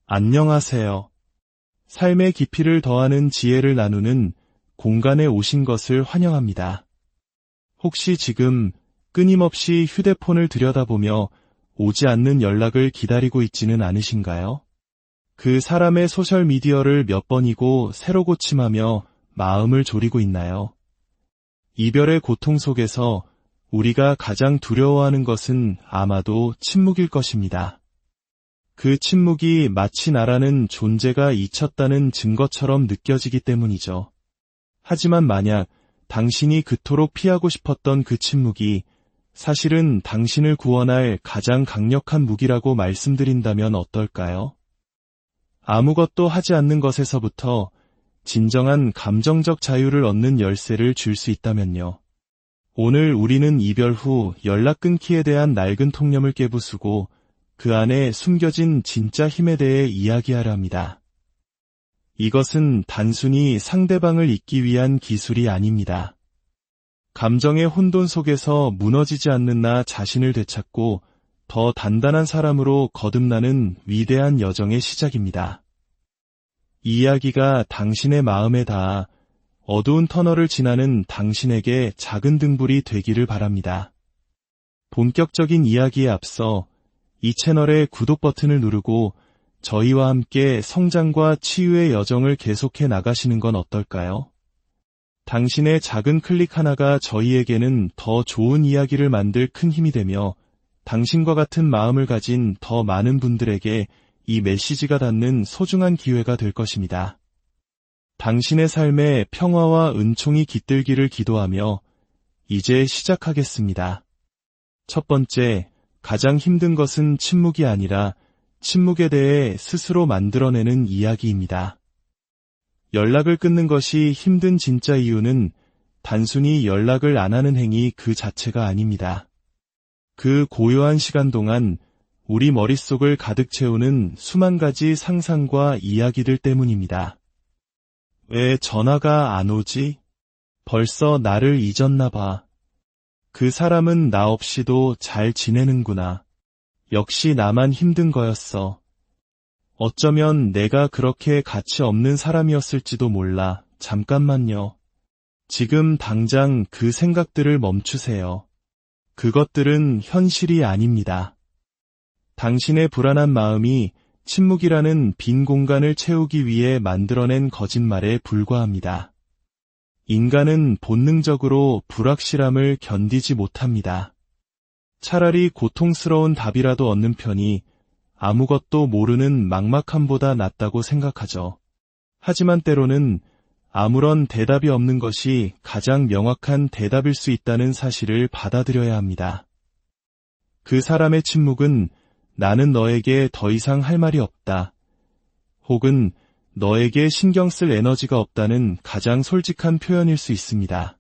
안녕하세요. 삶의 깊이를 더하는 지혜를 나누는 공간에 오신 것을 환영합니다. 혹시 지금 끊임없이 휴대폰을 들여다보며 오지 않는 연락을 기다리고 있지는 않으신가요? 그 사람의 소셜미디어를 몇 번이고 새로 고침하며 마음을 졸이고 있나요? 이별의 고통 속에서 우리가 가장 두려워하는 것은 아마도 침묵일 것입니다. 그 침묵이 마치 나라는 존재가 잊혔다는 증거처럼 느껴지기 때문이죠. 하지만 만약 당신이 그토록 피하고 싶었던 그 침묵이 사실은 당신을 구원할 가장 강력한 무기라고 말씀드린다면 어떨까요? 아무것도 하지 않는 것에서부터 진정한 감정적 자유를 얻는 열쇠를 줄 수 있다면요. 오늘 우리는 이별 후 연락 끊기에 대한 낡은 통념을 깨부수고 그 안에 숨겨진 진짜 힘에 대해 이야기하려 합니다. 이것은 단순히 상대방을 잊기 위한 기술이 아닙니다. 감정의 혼돈 속에서 무너지지 않는 나 자신을 되찾고 더 단단한 사람으로 거듭나는 위대한 여정의 시작입니다. 이 이야기가 당신의 마음에 닿아 어두운 터널을 지나는 당신에게 작은 등불이 되기를 바랍니다. 본격적인 이야기에 앞서 이 채널의 구독 버튼을 누르고 저희와 함께 성장과 치유의 여정을 계속해 나가시는 건 어떨까요? 당신의 작은 클릭 하나가 저희에게는 더 좋은 이야기를 만들 큰 힘이 되며 당신과 같은 마음을 가진 더 많은 분들에게 이 메시지가 닿는 소중한 기회가 될 것입니다. 당신의 삶에 평화와 은총이 깃들기를 기도하며 이제 시작하겠습니다. 첫 번째, 가장 힘든 것은 침묵이 아니라 침묵에 대해 스스로 만들어내는 이야기입니다. 연락을 끊는 것이 힘든 진짜 이유는 단순히 연락을 안 하는 행위 그 자체가 아닙니다. 그 고요한 시간 동안 우리 머릿속을 가득 채우는 수만 가지 상상과 이야기들 때문입니다. 왜 전화가 안 오지? 벌써 나를 잊었나 봐. 그 사람은 나 없이도 잘 지내는구나. 역시 나만 힘든 거였어. 어쩌면 내가 그렇게 가치 없는 사람이었을지도 몰라. 잠깐만요. 지금 당장 그 생각들을 멈추세요. 그것들은 현실이 아닙니다. 당신의 불안한 마음이 침묵이라는 빈 공간을 채우기 위해 만들어낸 거짓말에 불과합니다. 인간은 본능적으로 불확실함을 견디지 못합니다. 차라리 고통스러운 답이라도 얻는 편이 아무것도 모르는 막막함보다 낫다고 생각하죠. 하지만 때로는 아무런 대답이 없는 것이 가장 명확한 대답일 수 있다는 사실을 받아들여야 합니다. 그 사람의 침묵은 나는 너에게 더 이상 할 말이 없다. 혹은 너에게 신경 쓸 에너지가 없다는 가장 솔직한 표현일 수 있습니다.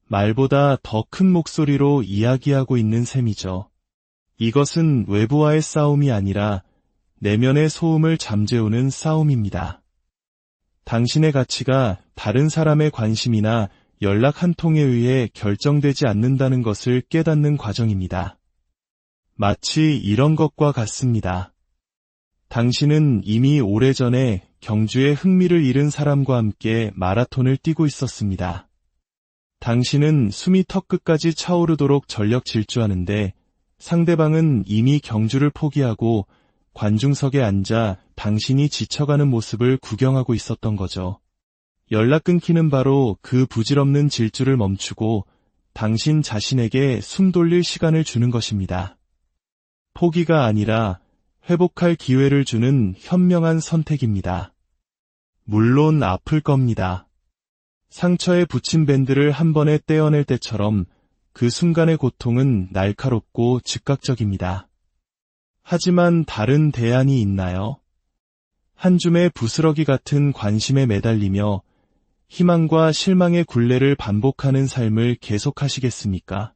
말보다 더 큰 목소리로 이야기하고 있는 셈이죠. 이것은 외부와의 싸움이 아니라 내면의 소음을 잠재우는 싸움입니다. 당신의 가치가 다른 사람의 관심이나 연락 한 통에 의해 결정되지 않는다는 것을 깨닫는 과정입니다. 마치 이런 것과 같습니다. 당신은 이미 오래전에 경주에 흥미를 잃은 사람과 함께 마라톤을 뛰고 있었습니다. 당신은 숨이 턱끝까지 차오르도록 전력 질주하는데 상대방은 이미 경주를 포기하고 관중석에 앉아 당신이 지쳐가는 모습을 구경하고 있었던 거죠. 연락 끊기는 바로 그 부질없는 질주를 멈추고 당신 자신에게 숨 돌릴 시간을 주는 것입니다. 포기가 아니라 회복할 기회를 주는 현명한 선택입니다. 물론 아플 겁니다. 상처에 붙인 밴드를 한 번에 떼어낼 때처럼 그 순간의 고통은 날카롭고 즉각적입니다. 하지만 다른 대안이 있나요? 한 줌의 부스러기 같은 관심에 매달리며 희망과 실망의 굴레를 반복하는 삶을 계속하시겠습니까?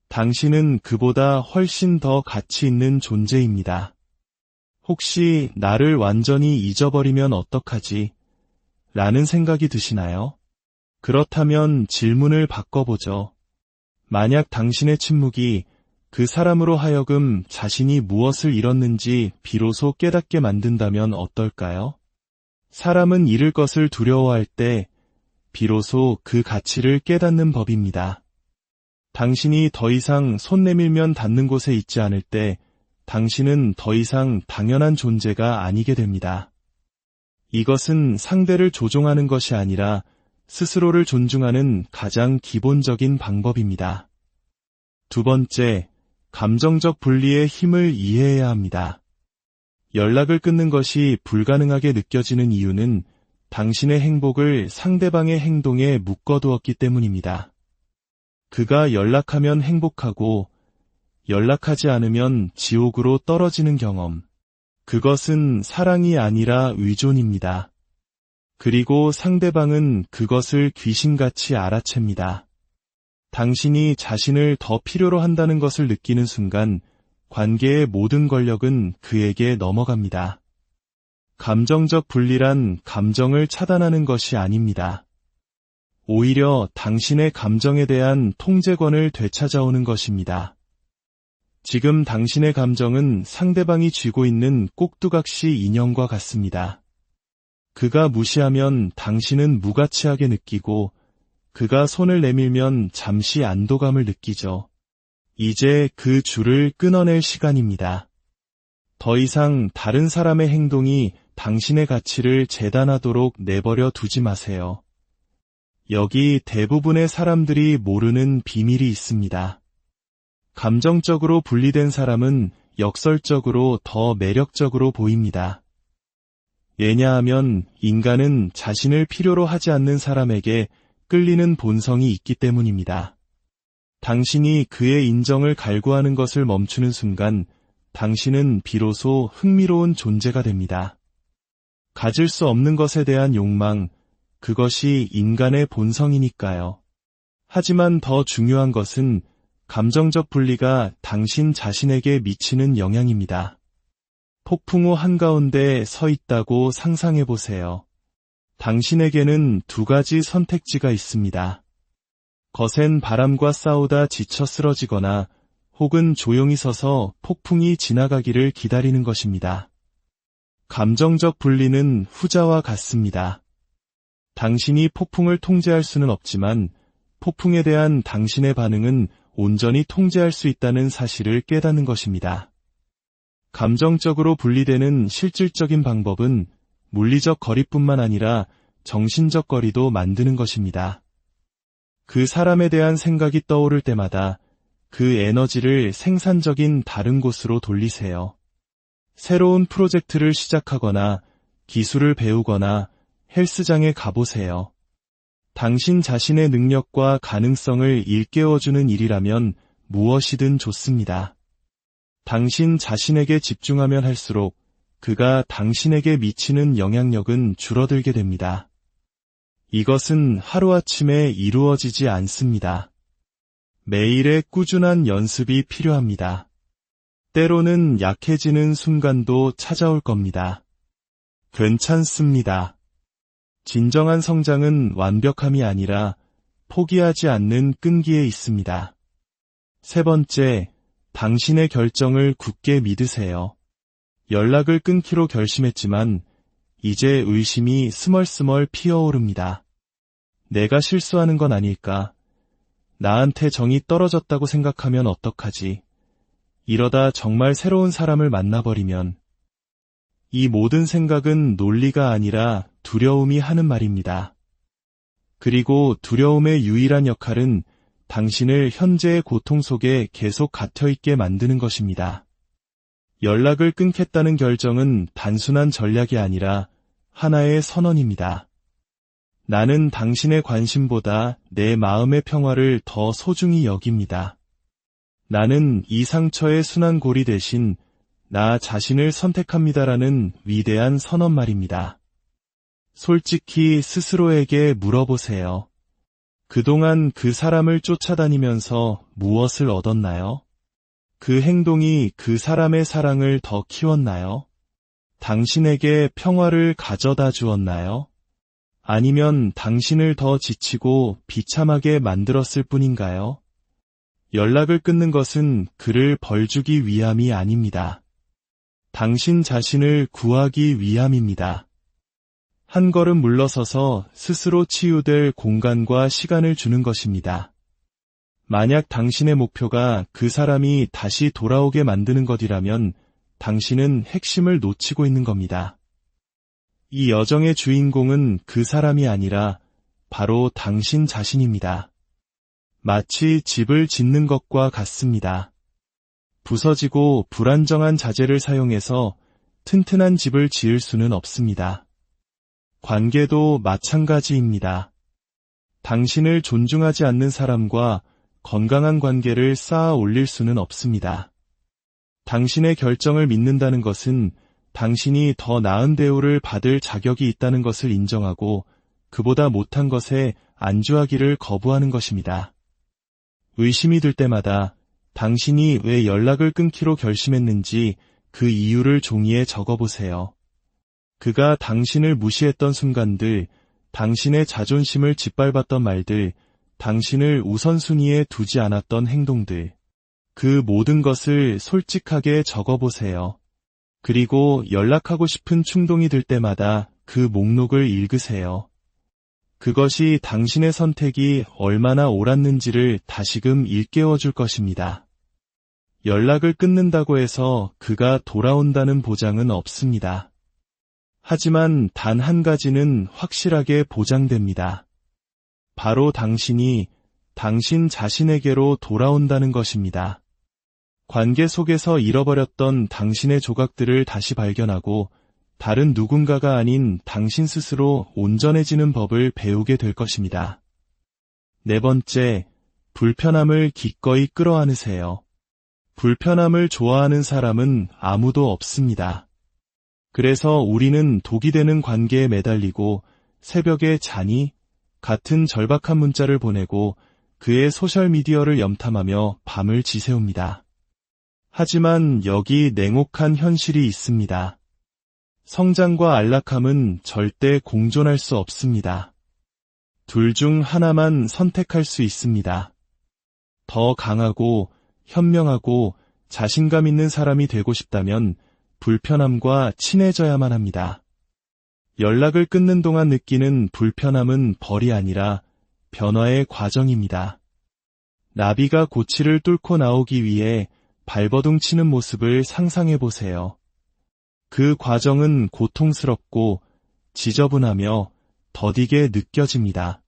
당신은 그보다 훨씬 더 가치 있는 존재입니다. 혹시 나를 완전히 잊어버리면 어떡하지? 라는 생각이 드시나요? 그렇다면 질문을 바꿔보죠. 만약 당신의 침묵이 그 사람으로 하여금 자신이 무엇을 잃었는지 비로소 깨닫게 만든다면 어떨까요? 사람은 잃을 것을 두려워할 때 비로소 그 가치를 깨닫는 법입니다. 당신이 더 이상 손 내밀면 닿는 곳에 있지 않을 때 당신은 더 이상 당연한 존재가 아니게 됩니다. 이것은 상대를 조종하는 것이 아니라 스스로를 존중하는 가장 기본적인 방법입니다. 두 번째, 감정적 분리의 힘을 이해해야 합니다. 연락을 끊는 것이 불가능하게 느껴지는 이유는 당신의 행복을 상대방의 행동에 묶어두었기 때문입니다. 그가 연락하면 행복하고 연락하지 않으면 지옥으로 떨어지는 경험. 그것은 사랑이 아니라 의존입니다. 그리고 상대방은 그것을 귀신같이 알아챕니다. 당신이 자신을 더 필요로 한다는 것을 느끼는 순간 관계의 모든 권력은 그에게 넘어갑니다. 감정적 분리란 감정을 차단하는 것이 아닙니다. 오히려 당신의 감정에 대한 통제권을 되찾아오는 것입니다. 지금 당신의 감정은 상대방이 쥐고 있는 꼭두각시 인형과 같습니다. 그가 무시하면 당신은 무가치하게 느끼고 그가 손을 내밀면 잠시 안도감을 느끼죠. 이제 그 줄을 끊어낼 시간입니다. 더 이상 다른 사람의 행동이 당신의 가치를 재단하도록 내버려 두지 마세요. 여기 대부분의 사람들이 모르는 비밀이 있습니다. 감정적으로 분리된 사람은 역설적으로 더 매력적으로 보입니다. 왜냐하면 인간은 자신을 필요로 하지 않는 사람에게 끌리는 본성이 있기 때문입니다. 당신이 그의 인정을 갈구하는 것을 멈추는 순간 당신은 비로소 흥미로운 존재가 됩니다. 가질 수 없는 것에 대한 욕망, 그것이 인간의 본성이니까요. 하지만 더 중요한 것은 감정적 분리가 당신 자신에게 미치는 영향입니다. 폭풍우 한가운데 서 있다고 상상해 보세요. 당신에게는 두 가지 선택지가 있습니다. 거센 바람과 싸우다 지쳐 쓰러지거나 혹은 조용히 서서 폭풍이 지나가기를 기다리는 것입니다. 감정적 분리는 후자와 같습니다. 당신이 폭풍을 통제할 수는 없지만 폭풍에 대한 당신의 반응은 온전히 통제할 수 있다는 사실을 깨닫는 것입니다. 감정적으로 분리되는 실질적인 방법은 물리적 거리뿐만 아니라 정신적 거리도 만드는 것입니다. 그 사람에 대한 생각이 떠오를 때마다 그 에너지를 생산적인 다른 곳으로 돌리세요. 새로운 프로젝트를 시작하거나 기술을 배우거나 헬스장에 가보세요. 당신 자신의 능력과 가능성을 일깨워주는 일이라면 무엇이든 좋습니다. 당신 자신에게 집중하면 할수록 그가 당신에게 미치는 영향력은 줄어들게 됩니다. 이것은 하루아침에 이루어지지 않습니다. 매일의 꾸준한 연습이 필요합니다. 때로는 약해지는 순간도 찾아올 겁니다. 괜찮습니다. 진정한 성장은 완벽함이 아니라 포기하지 않는 끈기에 있습니다. 세 번째, 당신의 결정을 굳게 믿으세요. 연락을 끊기로 결심했지만 이제 의심이 스멀스멀 피어오릅니다. 내가 실수하는 건 아닐까? 나한테 정이 떨어졌다고 생각하면 어떡하지? 이러다 정말 새로운 사람을 만나버리면. 이 모든 생각은 논리가 아니라 두려움이 하는 말입니다. 그리고 두려움의 유일한 역할은 당신을 현재의 고통 속에 계속 갇혀있게 만드는 것입니다. 연락을 끊겠다는 결정은 단순한 전략이 아니라 하나의 선언입니다. 나는 당신의 관심보다 내 마음의 평화를 더 소중히 여깁니다. 나는 이 상처의 순환고리 대신 나 자신을 선택합니다라는 위대한 선언 말입니다. 솔직히 스스로에게 물어보세요. 그동안 그 사람을 쫓아다니면서 무엇을 얻었나요? 그 행동이 그 사람의 사랑을 더 키웠나요? 당신에게 평화를 가져다 주었나요? 아니면 당신을 더 지치고 비참하게 만들었을 뿐인가요? 연락을 끊는 것은 그를 벌주기 위함이 아닙니다. 당신 자신을 구하기 위함입니다. 한 걸음 물러서서 스스로 치유될 공간과 시간을 주는 것입니다. 만약 당신의 목표가 그 사람이 다시 돌아오게 만드는 것이라면 당신은 핵심을 놓치고 있는 겁니다. 이 여정의 주인공은 그 사람이 아니라 바로 당신 자신입니다. 마치 집을 짓는 것과 같습니다. 부서지고 불안정한 자재를 사용해서 튼튼한 집을 지을 수는 없습니다. 관계도 마찬가지입니다. 당신을 존중하지 않는 사람과 건강한 관계를 쌓아 올릴 수는 없습니다. 당신의 결정을 믿는다는 것은 당신이 더 나은 대우를 받을 자격이 있다는 것을 인정하고 그보다 못한 것에 안주하기를 거부하는 것입니다. 의심이 들 때마다 당신이 왜 연락을 끊기로 결심했는지 그 이유를 종이에 적어보세요. 그가 당신을 무시했던 순간들, 당신의 자존심을 짓밟았던 말들, 당신을 우선순위에 두지 않았던 행동들, 그 모든 것을 솔직하게 적어보세요. 그리고 연락하고 싶은 충동이 들 때마다 그 목록을 읽으세요. 그것이 당신의 선택이 얼마나 옳았는지를 다시금 일깨워 줄 것입니다. 연락을 끊는다고 해서 그가 돌아온다는 보장은 없습니다. 하지만 단 한 가지는 확실하게 보장됩니다. 바로 당신이 당신 자신에게로 돌아온다는 것입니다. 관계 속에서 잃어버렸던 당신의 조각들을 다시 발견하고 다른 누군가가 아닌 당신 스스로 온전해지는 법을 배우게 될 것입니다. 네 번째, 불편함을 기꺼이 끌어안으세요. 불편함을 좋아하는 사람은 아무도 없습니다. 그래서 우리는 독이 되는 관계에 매달리고 새벽에 자니? 같은 절박한 문자를 보내고 그의 소셜미디어를 염탐하며 밤을 지새웁니다. 하지만 여기 냉혹한 현실이 있습니다. 성장과 안락함은 절대 공존할 수 없습니다. 둘 중 하나만 선택할 수 있습니다. 더 강하고 현명하고 자신감 있는 사람이 되고 싶다면 불편함과 친해져야만 합니다. 연락을 끊는 동안 느끼는 불편함은 벌이 아니라 변화의 과정입니다. 나비가 고치를 뚫고 나오기 위해 발버둥 치는 모습을 상상해 보세요. 그 과정은 고통스럽고 지저분하며 더디게 느껴집니다.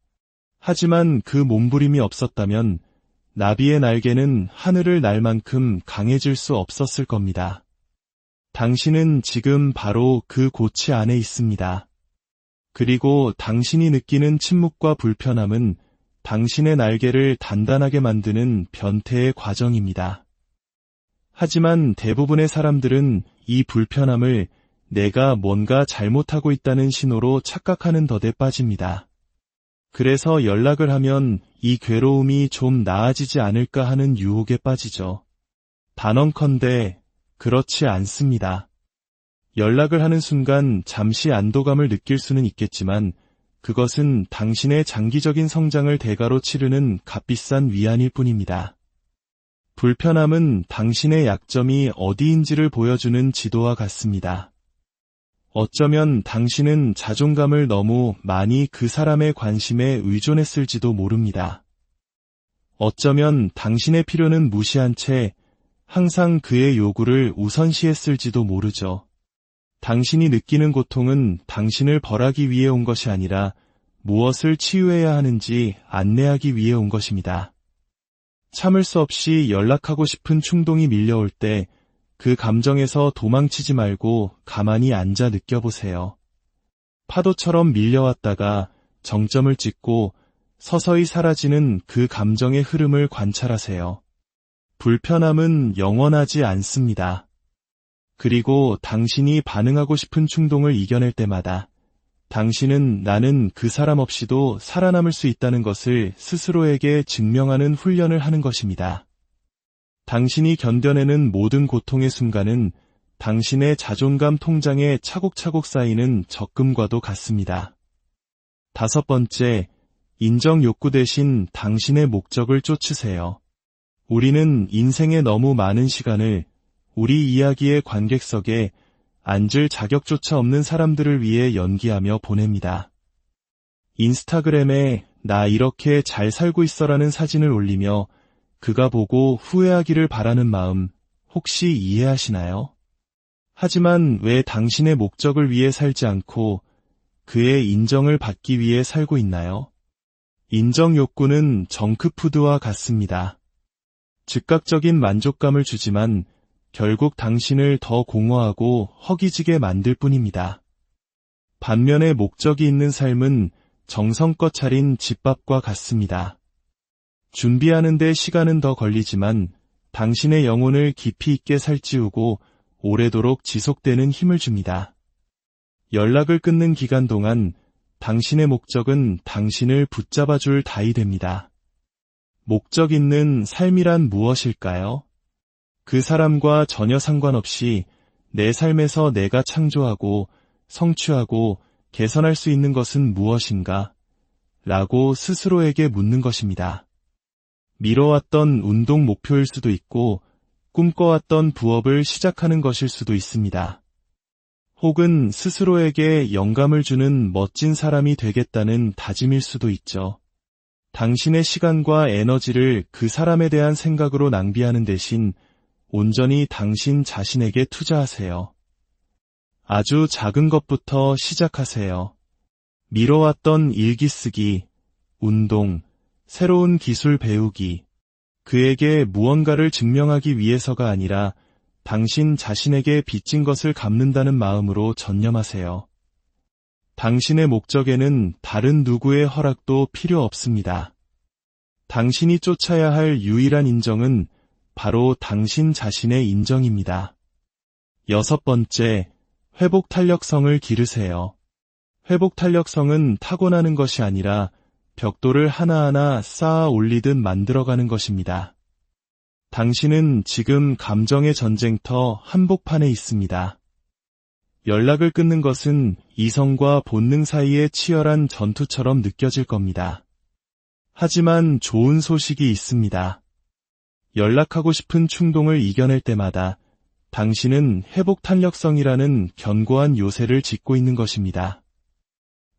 하지만 그 몸부림이 없었다면 나비의 날개는 하늘을 날 만큼 강해질 수 없었을 겁니다. 당신은 지금 바로 그 고치 안에 있습니다. 그리고 당신이 느끼는 침묵과 불편함은 당신의 날개를 단단하게 만드는 변태의 과정입니다. 하지만 대부분의 사람들은 이 불편함을 내가 뭔가 잘못하고 있다는 신호로 착각하는 덫에 빠집니다. 그래서 연락을 하면 이 괴로움이 좀 나아지지 않을까 하는 유혹에 빠지죠. 단언컨대 그렇지 않습니다. 연락을 하는 순간 잠시 안도감을 느낄 수는 있겠지만 그것은 당신의 장기적인 성장을 대가로 치르는 값비싼 위안일 뿐입니다. 불편함은 당신의 약점이 어디인지를 보여주는 지도와 같습니다. 어쩌면 당신은 자존감을 너무 많이 그 사람의 관심에 의존했을지도 모릅니다. 어쩌면 당신의 필요는 무시한 채 항상 그의 요구를 우선시했을지도 모르죠. 당신이 느끼는 고통은 당신을 벌하기 위해 온 것이 아니라 무엇을 치유해야 하는지 안내하기 위해 온 것입니다. 참을 수 없이 연락하고 싶은 충동이 밀려올 때 그 감정에서 도망치지 말고 가만히 앉아 느껴보세요. 파도처럼 밀려왔다가 정점을 찍고 서서히 사라지는 그 감정의 흐름을 관찰하세요. 불편함은 영원하지 않습니다. 그리고 당신이 반응하고 싶은 충동을 이겨낼 때마다 당신은 나는 그 사람 없이도 살아남을 수 있다는 것을 스스로에게 증명하는 훈련을 하는 것입니다. 당신이 견뎌내는 모든 고통의 순간은 당신의 자존감 통장에 차곡차곡 쌓이는 적금과도 같습니다. 다섯 번째, 인정 욕구 대신 당신의 목적을 쫓으세요. 우리는 인생의 너무 많은 시간을 우리 이야기의 관객석에 앉을 자격조차 없는 사람들을 위해 연기하며 보냅니다. 인스타그램에 나 이렇게 잘 살고 있어라는 사진을 올리며 그가 보고 후회하기를 바라는 마음 혹시 이해하시나요? 하지만 왜 당신의 목적을 위해 살지 않고 그의 인정을 받기 위해 살고 있나요? 인정 욕구는 정크푸드와 같습니다. 즉각적인 만족감을 주지만 결국 당신을 더 공허하고 허기지게 만들 뿐입니다. 반면에 목적이 있는 삶은 정성껏 차린 집밥과 같습니다. 준비하는 데 시간은 더 걸리지만 당신의 영혼을 깊이 있게 살찌우고 오래도록 지속되는 힘을 줍니다. 연락을 끊는 기간 동안 당신의 목적은 당신을 붙잡아줄 다이 됩니다. 목적 있는 삶이란 무엇일까요? 그 사람과 전혀 상관없이 내 삶에서 내가 창조하고 성취하고 개선할 수 있는 것은 무엇인가? 라고 스스로에게 묻는 것입니다. 미뤄왔던 운동 목표일 수도 있고 꿈꿔왔던 부업을 시작하는 것일 수도 있습니다. 혹은 스스로에게 영감을 주는 멋진 사람이 되겠다는 다짐일 수도 있죠. 당신의 시간과 에너지를 그 사람에 대한 생각으로 낭비하는 대신 온전히 당신 자신에게 투자하세요. 아주 작은 것부터 시작하세요. 미뤄왔던 일기 쓰기, 운동, 새로운 기술 배우기, 그에게 무언가를 증명하기 위해서가 아니라 당신 자신에게 빚진 것을 갚는다는 마음으로 전념하세요. 당신의 목적에는 다른 누구의 허락도 필요 없습니다. 당신이 쫓아야 할 유일한 인정은 바로 당신 자신의 인정입니다. 6번째, 회복 탄력성을 기르세요. 회복 탄력성은 타고나는 것이 아니라 벽돌을 하나하나 쌓아 올리듯 만들어가는 것입니다. 당신은 지금 감정의 전쟁터 한복판에 있습니다. 연락을 끊는 것은 이성과 본능 사이의 치열한 전투처럼 느껴질 겁니다. 하지만 좋은 소식이 있습니다. 연락하고 싶은 충동을 이겨낼 때마다 당신은 회복 탄력성이라는 견고한 요새를 짓고 있는 것입니다.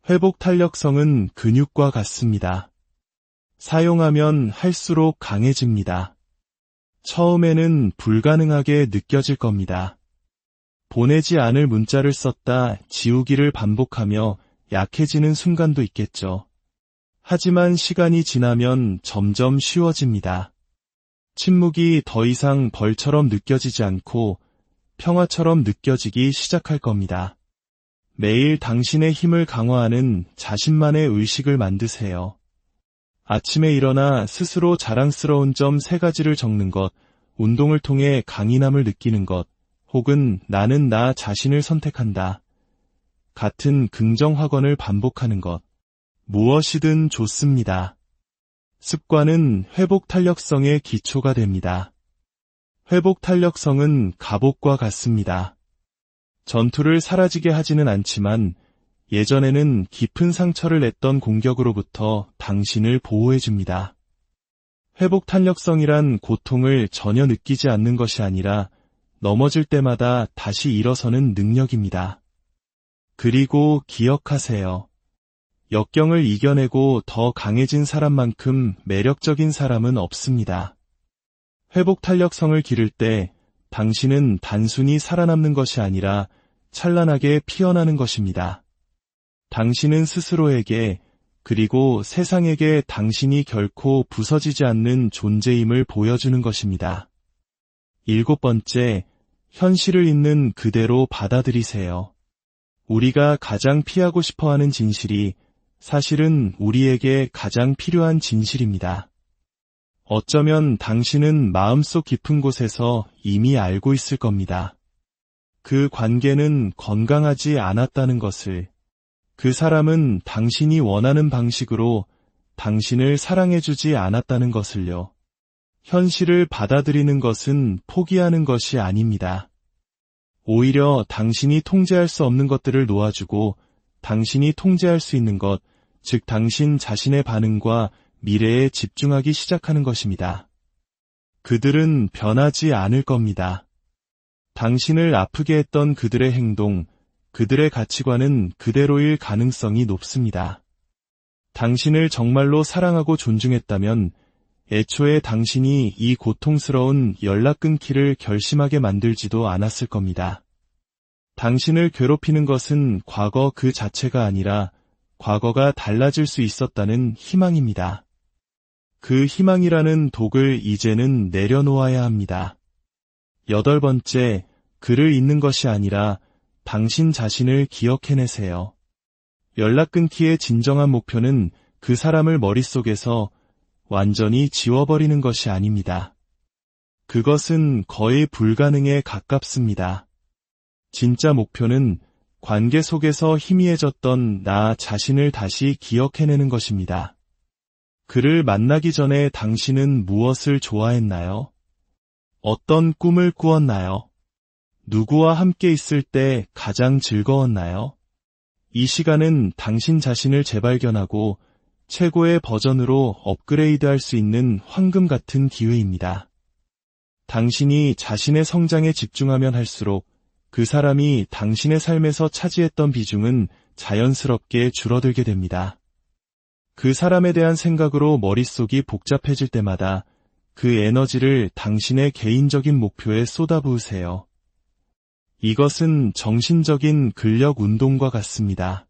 회복 탄력성은 근육과 같습니다. 사용하면 할수록 강해집니다. 처음에는 불가능하게 느껴질 겁니다. 보내지 않을 문자를 썼다 지우기를 반복하며 약해지는 순간도 있겠죠. 하지만 시간이 지나면 점점 쉬워집니다. 침묵이 더 이상 벌처럼 느껴지지 않고 평화처럼 느껴지기 시작할 겁니다. 매일 당신의 힘을 강화하는 자신만의 의식을 만드세요. 아침에 일어나 스스로 자랑스러운 점 3가지를 적는 것, 운동을 통해 강인함을 느끼는 것, 혹은 나는 나 자신을 선택한다. 같은 긍정 확언을 반복하는 것. 무엇이든 좋습니다. 습관은 회복 탄력성의 기초가 됩니다. 회복 탄력성은 갑옷과 같습니다. 전투를 사라지게 하지는 않지만 예전에는 깊은 상처를 냈던 공격으로부터 당신을 보호해줍니다. 회복 탄력성이란 고통을 전혀 느끼지 않는 것이 아니라 넘어질 때마다 다시 일어서는 능력입니다. 그리고 기억하세요. 역경을 이겨내고 더 강해진 사람만큼 매력적인 사람은 없습니다. 회복 탄력성을 기를 때 당신은 단순히 살아남는 것이 아니라 찬란하게 피어나는 것입니다. 당신은 스스로에게 그리고 세상에게 당신이 결코 부서지지 않는 존재임을 보여주는 것입니다. 7번째, 현실을 있는 그대로 받아들이세요. 우리가 가장 피하고 싶어하는 진실이 사실은 우리에게 가장 필요한 진실입니다. 어쩌면 당신은 마음속 깊은 곳에서 이미 알고 있을 겁니다. 그 관계는 건강하지 않았다는 것을, 그 사람은 당신이 원하는 방식으로 당신을 사랑해주지 않았다는 것을요. 현실을 받아들이는 것은 포기하는 것이 아닙니다. 오히려 당신이 통제할 수 없는 것들을 놓아주고 당신이 통제할 수 있는 것, 즉 당신 자신의 반응과 미래에 집중하기 시작하는 것입니다. 그들은 변하지 않을 겁니다. 당신을 아프게 했던 그들의 행동, 그들의 가치관은 그대로일 가능성이 높습니다. 당신을 정말로 사랑하고 존중했다면 애초에 당신이 이 고통스러운 연락 끊기를 결심하게 만들지도 않았을 겁니다. 당신을 괴롭히는 것은 과거 그 자체가 아니라 과거가 달라질 수 있었다는 희망입니다. 그 희망이라는 독을 이제는 내려놓아야 합니다. 8번째, 그를 잊는 것이 아니라 당신 자신을 기억해내세요. 연락 끊기의 진정한 목표는 그 사람을 머릿속에서 완전히 지워버리는 것이 아닙니다. 그것은 거의 불가능에 가깝습니다. 진짜 목표는 관계 속에서 희미해졌던 나 자신을 다시 기억해내는 것입니다. 그를 만나기 전에 당신은 무엇을 좋아했나요? 어떤 꿈을 꾸었나요? 누구와 함께 있을 때 가장 즐거웠나요? 이 시간은 당신 자신을 재발견하고 최고의 버전으로 업그레이드할 수 있는 황금 같은 기회입니다. 당신이 자신의 성장에 집중하면 할수록 그 사람이 당신의 삶에서 차지했던 비중은 자연스럽게 줄어들게 됩니다. 그 사람에 대한 생각으로 머릿속이 복잡해질 때마다 그 에너지를 당신의 개인적인 목표에 쏟아부으세요. 이것은 정신적인 근력 운동과 같습니다.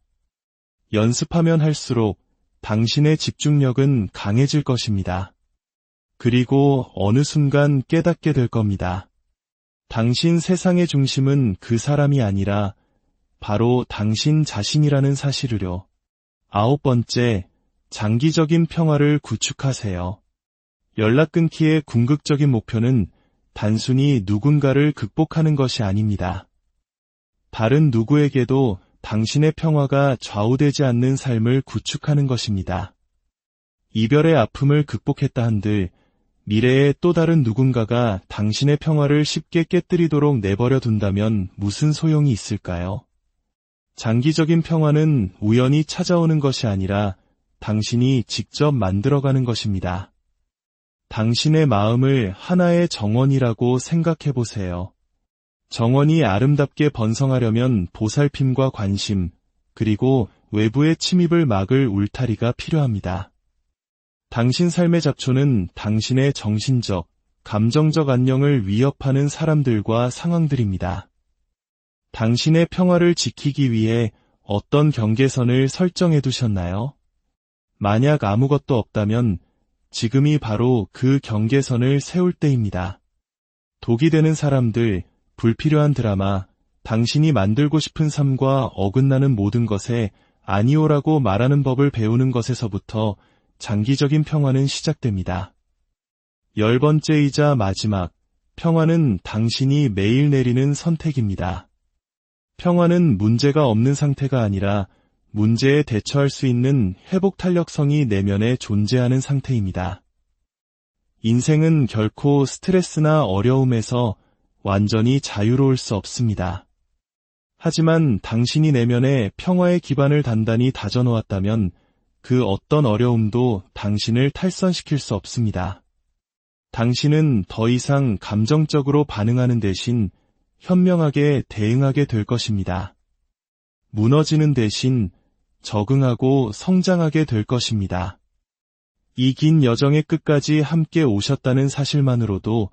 연습하면 할수록 당신의 집중력은 강해질 것입니다. 그리고 어느 순간 깨닫게 될 겁니다. 당신 세상의 중심은 그 사람이 아니라 바로 당신 자신이라는 사실을요. 9번째, 장기적인 평화를 구축하세요. 연락 끊기의 궁극적인 목표는 단순히 누군가를 극복하는 것이 아닙니다. 다른 누구에게도 당신의 평화가 좌우되지 않는 삶을 구축하는 것입니다. 이별의 아픔을 극복했다 한들 미래에 또 다른 누군가가 당신의 평화를 쉽게 깨뜨리도록 내버려 둔다면 무슨 소용이 있을까요? 장기적인 평화는 우연히 찾아오는 것이 아니라 당신이 직접 만들어가는 것입니다. 당신의 마음을 하나의 정원이라고 생각해 보세요. 정원이 아름답게 번성하려면 보살핌과 관심, 그리고 외부의 침입을 막을 울타리가 필요합니다. 당신 삶의 잡초는 당신의 정신적, 감정적 안녕을 위협하는 사람들과 상황들입니다. 당신의 평화를 지키기 위해 어떤 경계선을 설정해 두셨나요? 만약 아무것도 없다면 지금이 바로 그 경계선을 세울 때입니다. 독이 되는 사람들, 불필요한 드라마, 당신이 만들고 싶은 삶과 어긋나는 모든 것에 아니오라고 말하는 법을 배우는 것에서부터 장기적인 평화는 시작됩니다. 10번째이자 마지막, 평화는 당신이 매일 내리는 선택입니다. 평화는 문제가 없는 상태가 아니라 문제에 대처할 수 있는 회복 탄력성이 내면에 존재하는 상태입니다. 인생은 결코 스트레스나 어려움에서 완전히 자유로울 수 없습니다. 하지만 당신이 내면에 평화의 기반을 단단히 다져놓았다면 그 어떤 어려움도 당신을 탈선시킬 수 없습니다. 당신은 더 이상 감정적으로 반응하는 대신 현명하게 대응하게 될 것입니다. 무너지는 대신 적응하고 성장하게 될 것입니다. 이 긴 여정의 끝까지 함께 오셨다는 사실만으로도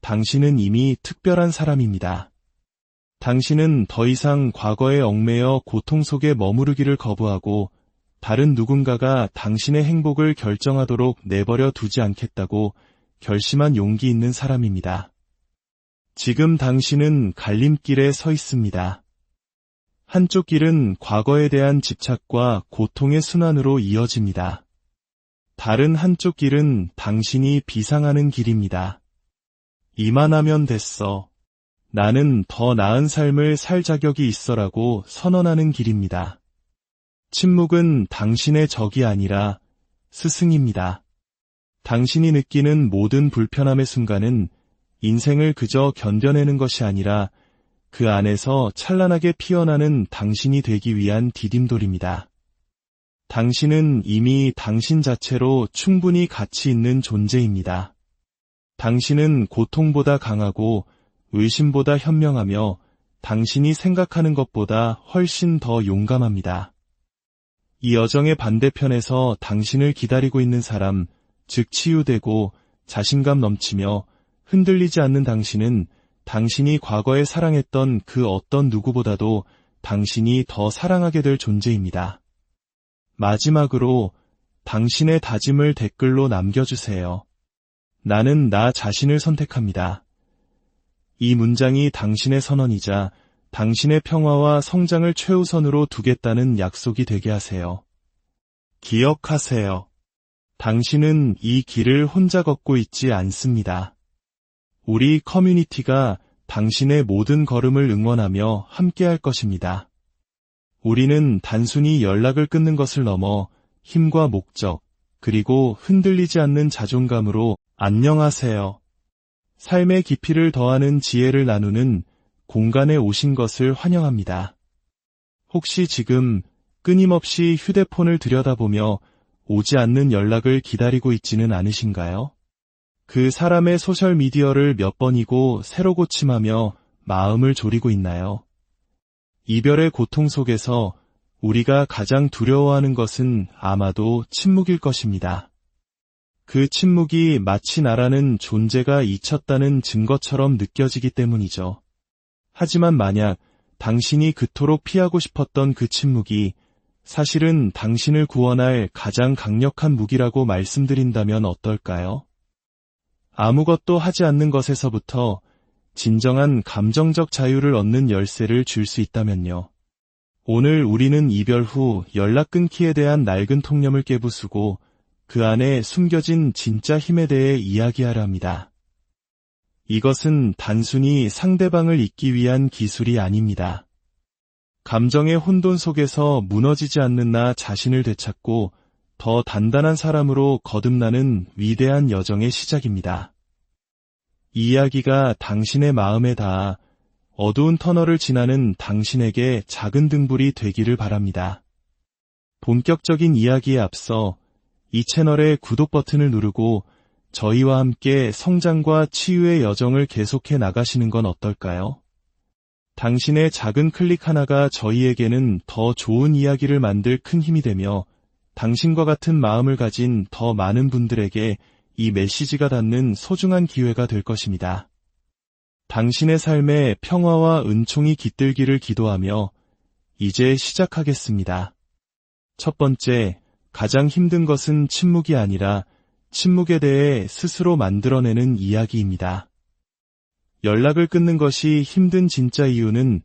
당신은 이미 특별한 사람입니다. 당신은 더 이상 과거에 얽매여 고통 속에 머무르기를 거부하고 다른 누군가가 당신의 행복을 결정하도록 내버려 두지 않겠다고 결심한 용기 있는 사람입니다. 지금 당신은 갈림길에 서 있습니다. 한쪽 길은 과거에 대한 집착과 고통의 순환으로 이어집니다. 다른 한쪽 길은 당신이 비상하는 길입니다. 이만하면 됐어. 나는 더 나은 삶을 살 자격이 있어라고 선언하는 길입니다. 침묵은 당신의 적이 아니라 스승입니다. 당신이 느끼는 모든 불편함의 순간은 인생을 그저 견뎌내는 것이 아니라 그 안에서 찬란하게 피어나는 당신이 되기 위한 디딤돌입니다. 당신은 이미 당신 자체로 충분히 가치 있는 존재입니다. 당신은 고통보다 강하고 의심보다 현명하며 당신이 생각하는 것보다 훨씬 더 용감합니다. 이 여정의 반대편에서 당신을 기다리고 있는 사람, 즉 치유되고 자신감 넘치며 흔들리지 않는 당신은 당신이 과거에 사랑했던 그 어떤 누구보다도 당신이 더 사랑하게 될 존재입니다. 마지막으로 당신의 다짐을 댓글로 남겨주세요. 나는 나 자신을 선택합니다. 이 문장이 당신의 선언이자 당신의 평화와 성장을 최우선으로 두겠다는 약속이 되게 하세요. 기억하세요. 당신은 이 길을 혼자 걷고 있지 않습니다. 우리 커뮤니티가 당신의 모든 걸음을 응원하며 함께할 것입니다. 우리는 단순히 연락을 끊는 것을 넘어 힘과 목적, 그리고 흔들리지 않는 자존감으로 안녕하세요. 삶의 깊이를 더하는 지혜를 나누는 공간에 오신 것을 환영합니다. 혹시 지금 끊임없이 휴대폰을 들여다보며 오지 않는 연락을 기다리고 있지는 않으신가요? 그 사람의 소셜미디어를 몇 번이고 새로 고침하며 마음을 졸이고 있나요? 이별의 고통 속에서 우리가 가장 두려워하는 것은 아마도 침묵일 것입니다. 그 침묵이 마치 나라는 존재가 잊혔다는 증거처럼 느껴지기 때문이죠. 하지만 만약 당신이 그토록 피하고 싶었던 그 침묵이 사실은 당신을 구원할 가장 강력한 무기라고 말씀드린다면 어떨까요? 아무것도 하지 않는 것에서부터 진정한 감정적 자유를 얻는 열쇠를 줄 수 있다면요. 오늘 우리는 이별 후 연락 끊기에 대한 낡은 통념을 깨부수고 그 안에 숨겨진 진짜 힘에 대해 이야기하려 합니다. 이것은 단순히 상대방을 잊기 위한 기술이 아닙니다. 감정의 혼돈 속에서 무너지지 않는 나 자신을 되찾고 더 단단한 사람으로 거듭나는 위대한 여정의 시작입니다. 이 이야기가 당신의 마음에 닿아 어두운 터널을 지나는 당신에게 작은 등불이 되기를 바랍니다. 본격적인 이야기에 앞서 이 채널의 구독 버튼을 누르고 저희와 함께 성장과 치유의 여정을 계속해 나가시는 건 어떨까요? 당신의 작은 클릭 하나가 저희에게는 더 좋은 이야기를 만들 큰 힘이 되며 당신과 같은 마음을 가진 더 많은 분들에게 이 메시지가 닿는 소중한 기회가 될 것입니다. 당신의 삶에 평화와 은총이 깃들기를 기도하며 이제 시작하겠습니다. 첫 번째, 가장 힘든 것은 침묵이 아니라 침묵에 대해 스스로 만들어내는 이야기입니다. 연락을 끊는 것이 힘든 진짜 이유는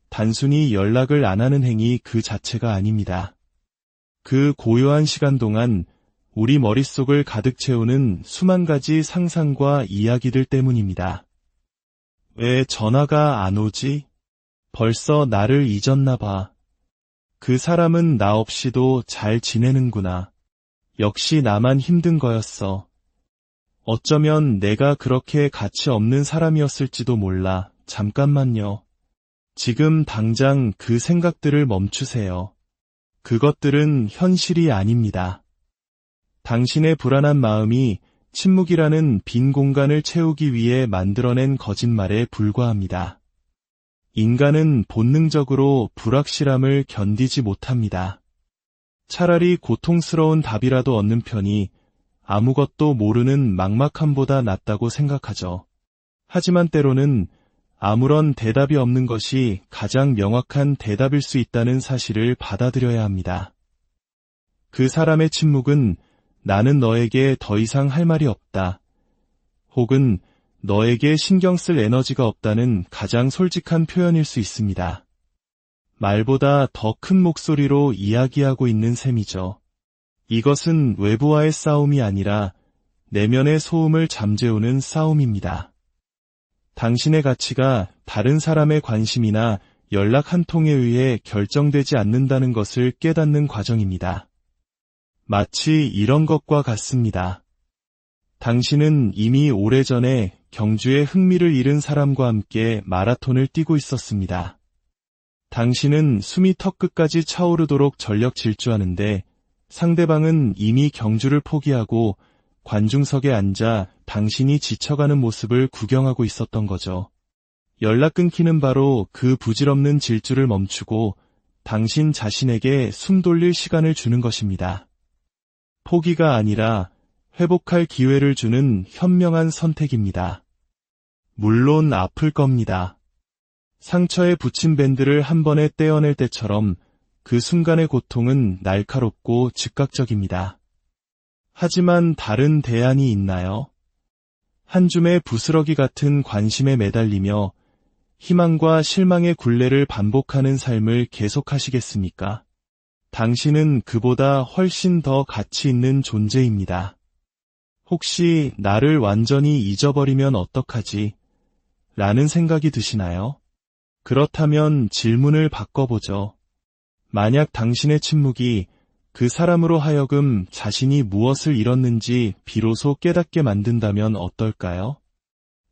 단순히 연락을 안 하는 행위 그 자체가 아닙니다. 그 고요한 시간 동안 우리 머릿속을 가득 채우는 수만 가지 상상과 이야기들 때문입니다. 왜 전화가 안 오지? 벌써 나를 잊었나 봐. 그 사람은 나 없이도 잘 지내는구나. 역시 나만 힘든 거였어. 어쩌면 내가 그렇게 가치 없는 사람이었을지도 몰라. 잠깐만요. 지금 당장 그 생각들을 멈추세요. 그것들은 현실이 아닙니다. 당신의 불안한 마음이 침묵이라는 빈 공간을 채우기 위해 만들어낸 거짓말에 불과합니다. 인간은 본능적으로 불확실함을 견디지 못합니다. 차라리 고통스러운 답이라도 얻는 편이 아무것도 모르는 막막함보다 낫다고 생각하죠. 하지만 때로는 아무런 대답이 없는 것이 가장 명확한 대답일 수 있다는 사실을 받아들여야 합니다. 그 사람의 침묵은 나는 너에게 더 이상 할 말이 없다. 혹은 너에게 신경 쓸 에너지가 없다는 가장 솔직한 표현일 수 있습니다. 말보다 더 큰 목소리로 이야기하고 있는 셈이죠. 이것은 외부와의 싸움이 아니라 내면의 소음을 잠재우는 싸움입니다. 당신의 가치가 다른 사람의 관심이나 연락 한 통에 의해 결정되지 않는다는 것을 깨닫는 과정입니다. 마치 이런 것과 같습니다. 당신은 이미 오래전에 경주에 흥미를 잃은 사람과 함께 마라톤을 뛰고 있었습니다. 당신은 숨이 턱끝까지 차오르도록 전력 질주하는데 상대방은 이미 경주를 포기하고 관중석에 앉아 당신이 지쳐가는 모습을 구경하고 있었던 거죠. 연락 끊기는 바로 그 부질없는 질주를 멈추고 당신 자신에게 숨 돌릴 시간을 주는 것입니다. 포기가 아니라 회복할 기회를 주는 현명한 선택입니다. 물론 아플 겁니다. 상처에 붙인 밴드를 한 번에 떼어낼 때처럼 그 순간의 고통은 날카롭고 즉각적입니다. 하지만 다른 대안이 있나요? 한 줌의 부스러기 같은 관심에 매달리며 희망과 실망의 굴레를 반복하는 삶을 계속하시겠습니까? 당신은 그보다 훨씬 더 가치 있는 존재입니다. 혹시 나를 완전히 잊어버리면 어떡하지? 라는 생각이 드시나요? 그렇다면 질문을 바꿔보죠. 만약 당신의 침묵이 그 사람으로 하여금 자신이 무엇을 잃었는지 비로소 깨닫게 만든다면 어떨까요?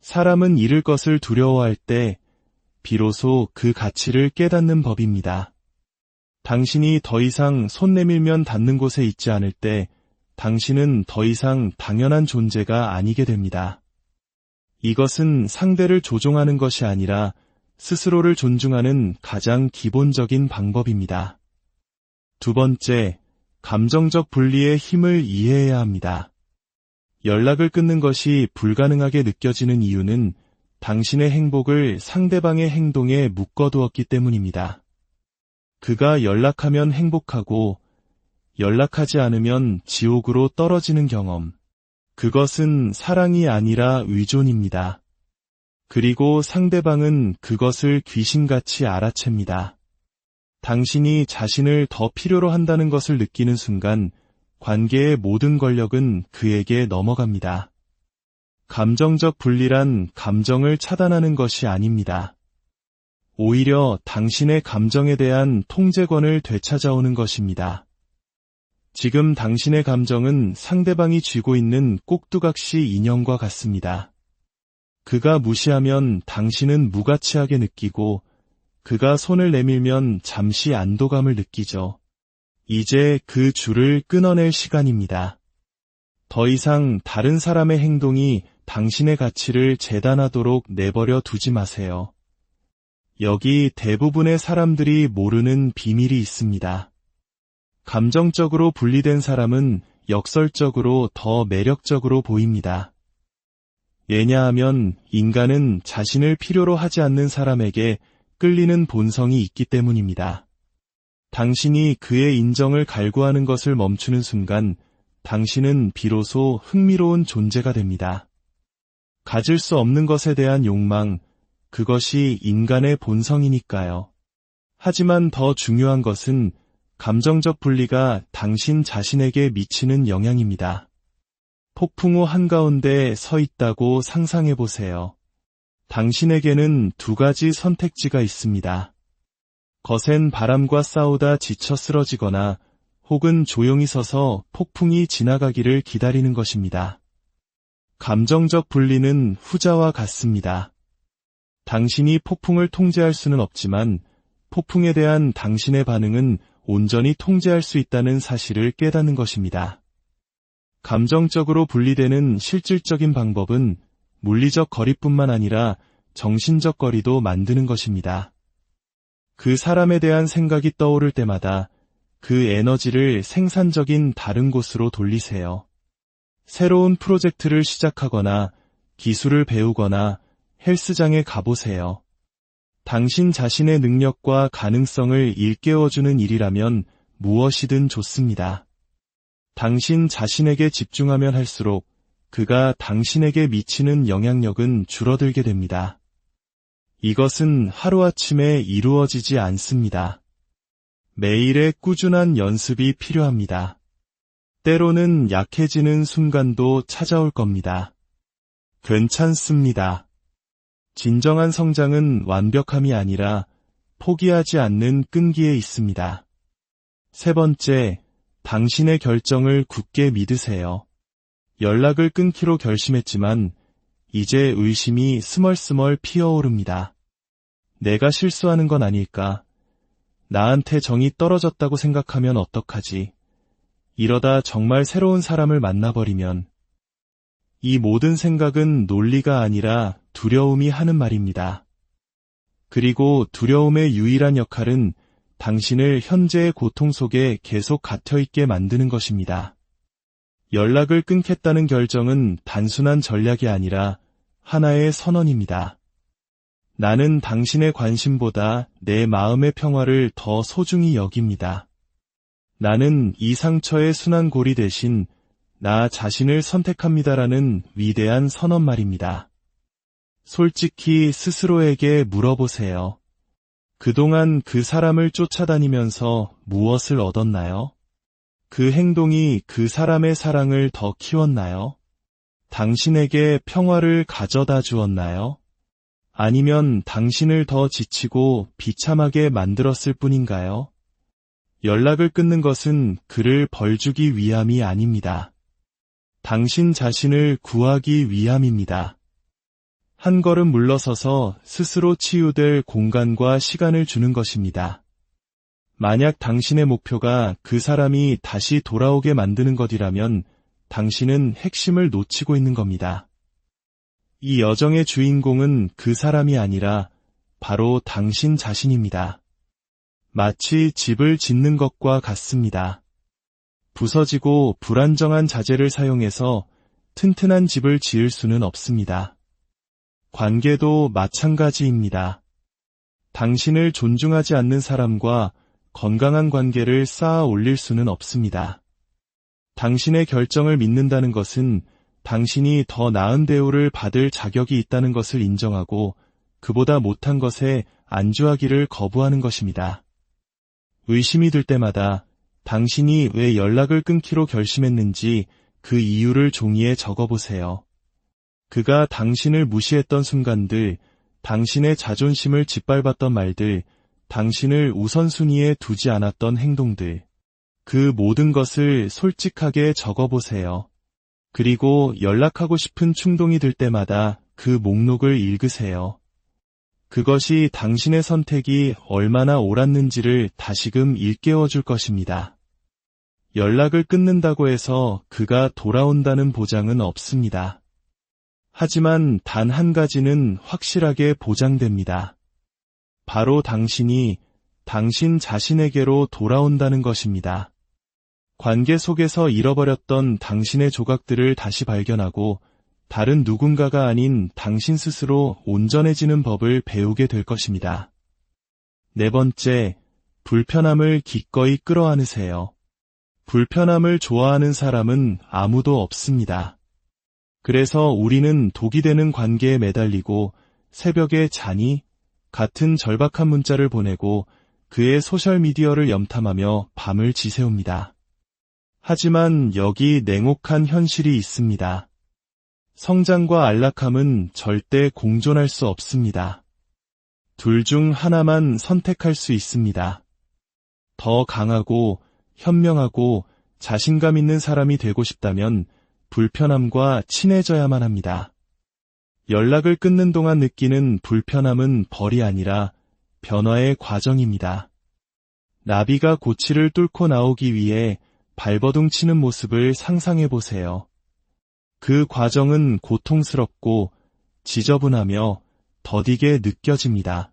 사람은 잃을 것을 두려워할 때 비로소 그 가치를 깨닫는 법입니다. 당신이 더 이상 손 내밀면 닿는 곳에 있지 않을 때 당신은 더 이상 당연한 존재가 아니게 됩니다. 이것은 상대를 조종하는 것이 아니라 스스로를 존중하는 가장 기본적인 방법입니다. 두 번째, 감정적 분리의 힘을 이해해야 합니다. 연락을 끊는 것이 불가능하게 느껴지는 이유는 당신의 행복을 상대방의 행동에 묶어두었기 때문입니다. 그가 연락하면 행복하고 연락하지 않으면 지옥으로 떨어지는 경험. 그것은 사랑이 아니라 의존입니다. 그리고 상대방은 그것을 귀신같이 알아챕니다. 당신이 자신을 더 필요로 한다는 것을 느끼는 순간 관계의 모든 권력은 그에게 넘어갑니다. 감정적 분리란 감정을 차단하는 것이 아닙니다. 오히려 당신의 감정에 대한 통제권을 되찾아오는 것입니다. 지금 당신의 감정은 상대방이 쥐고 있는 꼭두각시 인형과 같습니다. 그가 무시하면 당신은 무가치하게 느끼고 그가 손을 내밀면 잠시 안도감을 느끼죠. 이제 그 줄을 끊어낼 시간입니다. 더 이상 다른 사람의 행동이 당신의 가치를 재단하도록 내버려 두지 마세요. 여기 대부분의 사람들이 모르는 비밀이 있습니다. 감정적으로 분리된 사람은 역설적으로 더 매력적으로 보입니다. 왜냐하면 인간은 자신을 필요로 하지 않는 사람에게 끌리는 본성이 있기 때문입니다. 당신이 그의 인정을 갈구하는 것을 멈추는 순간 당신은 비로소 흥미로운 존재가 됩니다. 가질 수 없는 것에 대한 욕망, 그것이 인간의 본성이니까요. 하지만 더 중요한 것은 감정적 분리가 당신 자신에게 미치는 영향입니다. 폭풍우 한가운데 서 있다고 상상해보세요. 당신에게는 두 가지 선택지가 있습니다. 거센 바람과 싸우다 지쳐 쓰러지거나 혹은 조용히 서서 폭풍이 지나가기를 기다리는 것입니다. 감정적 분리는 후자와 같습니다. 당신이 폭풍을 통제할 수는 없지만 폭풍에 대한 당신의 반응은 온전히 통제할 수 있다는 사실을 깨닫는 것입니다. 감정적으로 분리되는 실질적인 방법은 물리적 거리뿐만 아니라 정신적 거리도 만드는 것입니다. 그 사람에 대한 생각이 떠오를 때마다 그 에너지를 생산적인 다른 곳으로 돌리세요. 새로운 프로젝트를 시작하거나 기술을 배우거나 헬스장에 가보세요. 당신 자신의 능력과 가능성을 일깨워주는 일이라면 무엇이든 좋습니다. 당신 자신에게 집중하면 할수록 그가 당신에게 미치는 영향력은 줄어들게 됩니다. 이것은 하루아침에 이루어지지 않습니다. 매일의 꾸준한 연습이 필요합니다. 때로는 약해지는 순간도 찾아올 겁니다. 괜찮습니다. 진정한 성장은 완벽함이 아니라 포기하지 않는 끈기에 있습니다. 세 번째, 당신의 결정을 굳게 믿으세요. 연락을 끊기로 결심했지만 이제 의심이 스멀스멀 피어오릅니다. 내가 실수하는 건 아닐까? 나한테 정이 떨어졌다고 생각하면 어떡하지? 이러다 정말 새로운 사람을 만나버리면 이 모든 생각은 논리가 아니라 두려움이 하는 말입니다. 그리고 두려움의 유일한 역할은 당신을 현재의 고통 속에 계속 갇혀있게 만드는 것입니다. 연락을 끊겠다는 결정은 단순한 전략이 아니라 하나의 선언입니다. 나는 당신의 관심보다 내 마음의 평화를 더 소중히 여깁니다. 나는 이 상처의 순환고리 대신 나 자신을 선택합니다라는 위대한 선언 말입니다. 솔직히 스스로에게 물어보세요. 그동안 그 사람을 쫓아다니면서 무엇을 얻었나요? 그 행동이 그 사람의 사랑을 더 키웠나요? 당신에게 평화를 가져다 주었나요? 아니면 당신을 더 지치고 비참하게 만들었을 뿐인가요? 연락을 끊는 것은 그를 벌주기 위함이 아닙니다. 당신 자신을 구하기 위함입니다. 한 걸음 물러서서 스스로 치유될 공간과 시간을 주는 것입니다. 만약 당신의 목표가 그 사람이 다시 돌아오게 만드는 것이라면 당신은 핵심을 놓치고 있는 겁니다. 이 여정의 주인공은 그 사람이 아니라 바로 당신 자신입니다. 마치 집을 짓는 것과 같습니다. 부서지고 불안정한 자재를 사용해서 튼튼한 집을 지을 수는 없습니다. 관계도 마찬가지입니다. 당신을 존중하지 않는 사람과 건강한 관계를 쌓아 올릴 수는 없습니다. 당신의 결정을 믿는다는 것은 당신이 더 나은 대우를 받을 자격이 있다는 것을 인정하고 그보다 못한 것에 안주하기를 거부하는 것입니다. 의심이 들 때마다 당신이 왜 연락을 끊기로 결심했는지 그 이유를 종이에 적어보세요. 그가 당신을 무시했던 순간들, 당신의 자존심을 짓밟았던 말들, 당신을 우선순위에 두지 않았던 행동들, 그 모든 것을 솔직하게 적어보세요. 그리고 연락하고 싶은 충동이 들 때마다 그 목록을 읽으세요. 그것이 당신의 선택이 얼마나 옳았는지를 다시금 일깨워 줄 것입니다. 연락을 끊는다고 해서 그가 돌아온다는 보장은 없습니다. 하지만 단 한 가지는 확실하게 보장됩니다. 바로 당신이 당신 자신에게로 돌아온다는 것입니다. 관계 속에서 잃어버렸던 당신의 조각들을 다시 발견하고 다른 누군가가 아닌 당신 스스로 온전해지는 법을 배우게 될 것입니다. 네 번째, 불편함을 기꺼이 끌어안으세요. 불편함을 좋아하는 사람은 아무도 없습니다. 그래서 우리는 독이 되는 관계에 매달리고 새벽에 자니? 같은 절박한 문자를 보내고 그의 소셜미디어를 염탐하며 밤을 지새웁니다. 하지만 여기 냉혹한 현실이 있습니다. 성장과 안락함은 절대 공존할 수 없습니다. 둘 중 하나만 선택할 수 있습니다. 더 강하고 현명하고 자신감 있는 사람이 되고 싶다면 불편함과 친해져야만 합니다. 연락을 끊는 동안 느끼는 불편함은 벌이 아니라 변화의 과정입니다. 나비가 고치를 뚫고 나오기 위해 발버둥 치는 모습을 상상해 보세요. 그 과정은 고통스럽고 지저분하며 더디게 느껴집니다.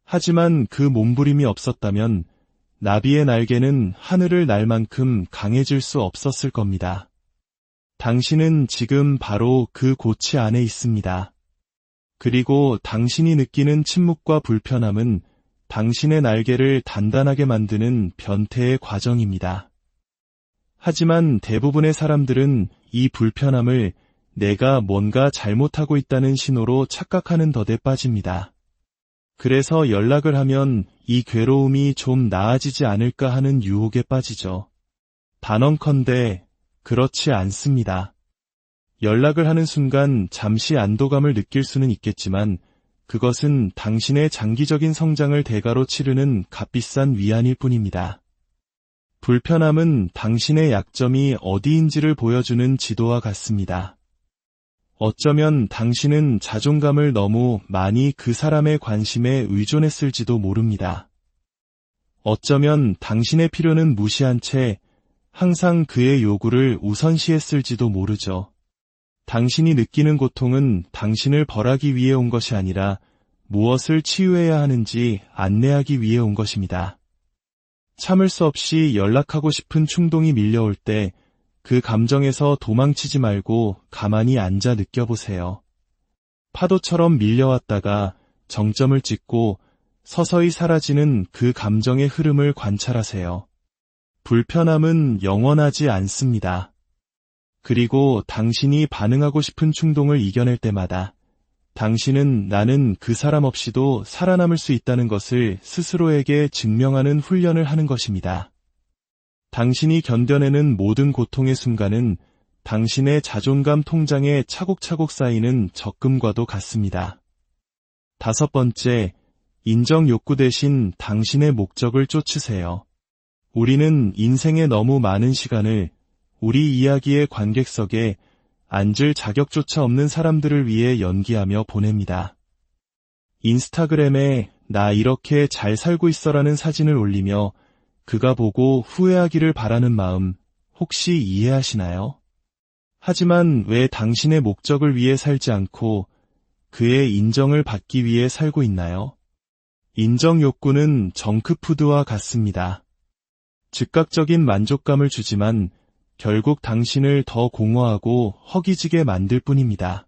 하지만 그 몸부림이 없었다면 나비의 날개는 하늘을 날 만큼 강해질 수 없었을 겁니다. 당신은 지금 바로 그 고치 안에 있습니다. 그리고 당신이 느끼는 침묵과 불편함은 당신의 날개를 단단하게 만드는 변태의 과정입니다. 하지만 대부분의 사람들은 이 불편함을 내가 뭔가 잘못하고 있다는 신호로 착각하는 덫에 빠집니다. 그래서 연락을 하면 이 괴로움이 좀 나아지지 않을까 하는 유혹에 빠지죠. 단언컨대 그렇지 않습니다. 연락을 하는 순간 잠시 안도감을 느낄 수는 있겠지만 그것은 당신의 장기적인 성장을 대가로 치르는 값비싼 위안일 뿐입니다. 불편함은 당신의 약점이 어디인지를 보여주는 지도와 같습니다. 어쩌면 당신은 자존감을 너무 많이 그 사람의 관심에 의존했을지도 모릅니다. 어쩌면 당신의 필요는 무시한 채 항상 그의 요구를 우선시했을지도 모르죠. 당신이 느끼는 고통은 당신을 벌하기 위해 온 것이 아니라 무엇을 치유해야 하는지 안내하기 위해 온 것입니다. 참을 수 없이 연락하고 싶은 충동이 밀려올 때 그 감정에서 도망치지 말고 가만히 앉아 느껴보세요. 파도처럼 밀려왔다가 정점을 찍고 서서히 사라지는 그 감정의 흐름을 관찰하세요. 불편함은 영원하지 않습니다. 그리고 당신이 반응하고 싶은 충동을 이겨낼 때마다 당신은 나는 그 사람 없이도 살아남을 수 있다는 것을 스스로에게 증명하는 훈련을 하는 것입니다. 당신이 견뎌내는 모든 고통의 순간은 당신의 자존감 통장에 차곡차곡 쌓이는 적금과도 같습니다. 5번째, 인정 욕구 대신 당신의 목적을 쫓으세요. 우리는 인생의 너무 많은 시간을 우리 이야기의 관객석에 앉을 자격조차 없는 사람들을 위해 연기하며 보냅니다. 인스타그램에 나 이렇게 잘 살고 있어라는 사진을 올리며 그가 보고 후회하기를 바라는 마음 혹시 이해하시나요? 하지만 왜 당신의 목적을 위해 살지 않고 그의 인정을 받기 위해 살고 있나요? 인정 욕구는 정크푸드와 같습니다. 즉각적인 만족감을 주지만 결국 당신을 더 공허하고 허기지게 만들 뿐입니다.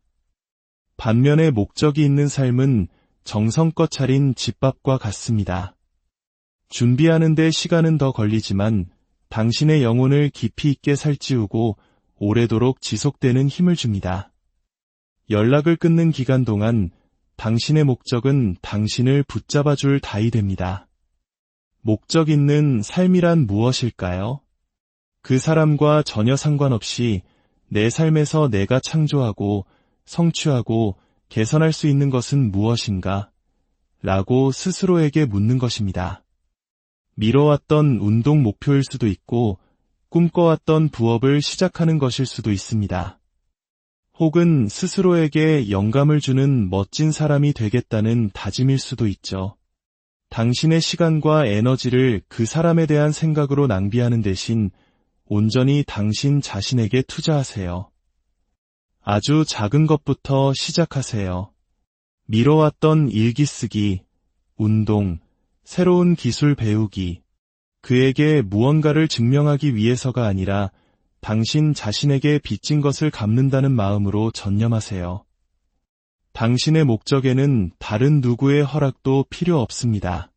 반면에 목적이 있는 삶은 정성껏 차린 집밥과 같습니다. 준비하는 데 시간은 더 걸리지만 당신의 영혼을 깊이 있게 살찌우고 오래도록 지속되는 힘을 줍니다. 연락을 끊는 기간 동안 당신의 목적은 당신을 붙잡아줄 다이 됩니다. 목적 있는 삶이란 무엇일까요? 그 사람과 전혀 상관없이 내 삶에서 내가 창조하고 성취하고 개선할 수 있는 것은 무엇인가? 라고 스스로에게 묻는 것입니다. 미뤄왔던 운동 목표일 수도 있고 꿈꿔왔던 부업을 시작하는 것일 수도 있습니다. 혹은 스스로에게 영감을 주는 멋진 사람이 되겠다는 다짐일 수도 있죠. 당신의 시간과 에너지를 그 사람에 대한 생각으로 낭비하는 대신 온전히 당신 자신에게 투자하세요. 아주 작은 것부터 시작하세요. 미뤄왔던 일기 쓰기, 운동, 새로운 기술 배우기, 그에게 무언가를 증명하기 위해서가 아니라 당신 자신에게 빚진 것을 갚는다는 마음으로 전념하세요. 당신의 목적에는 다른 누구의 허락도 필요 없습니다.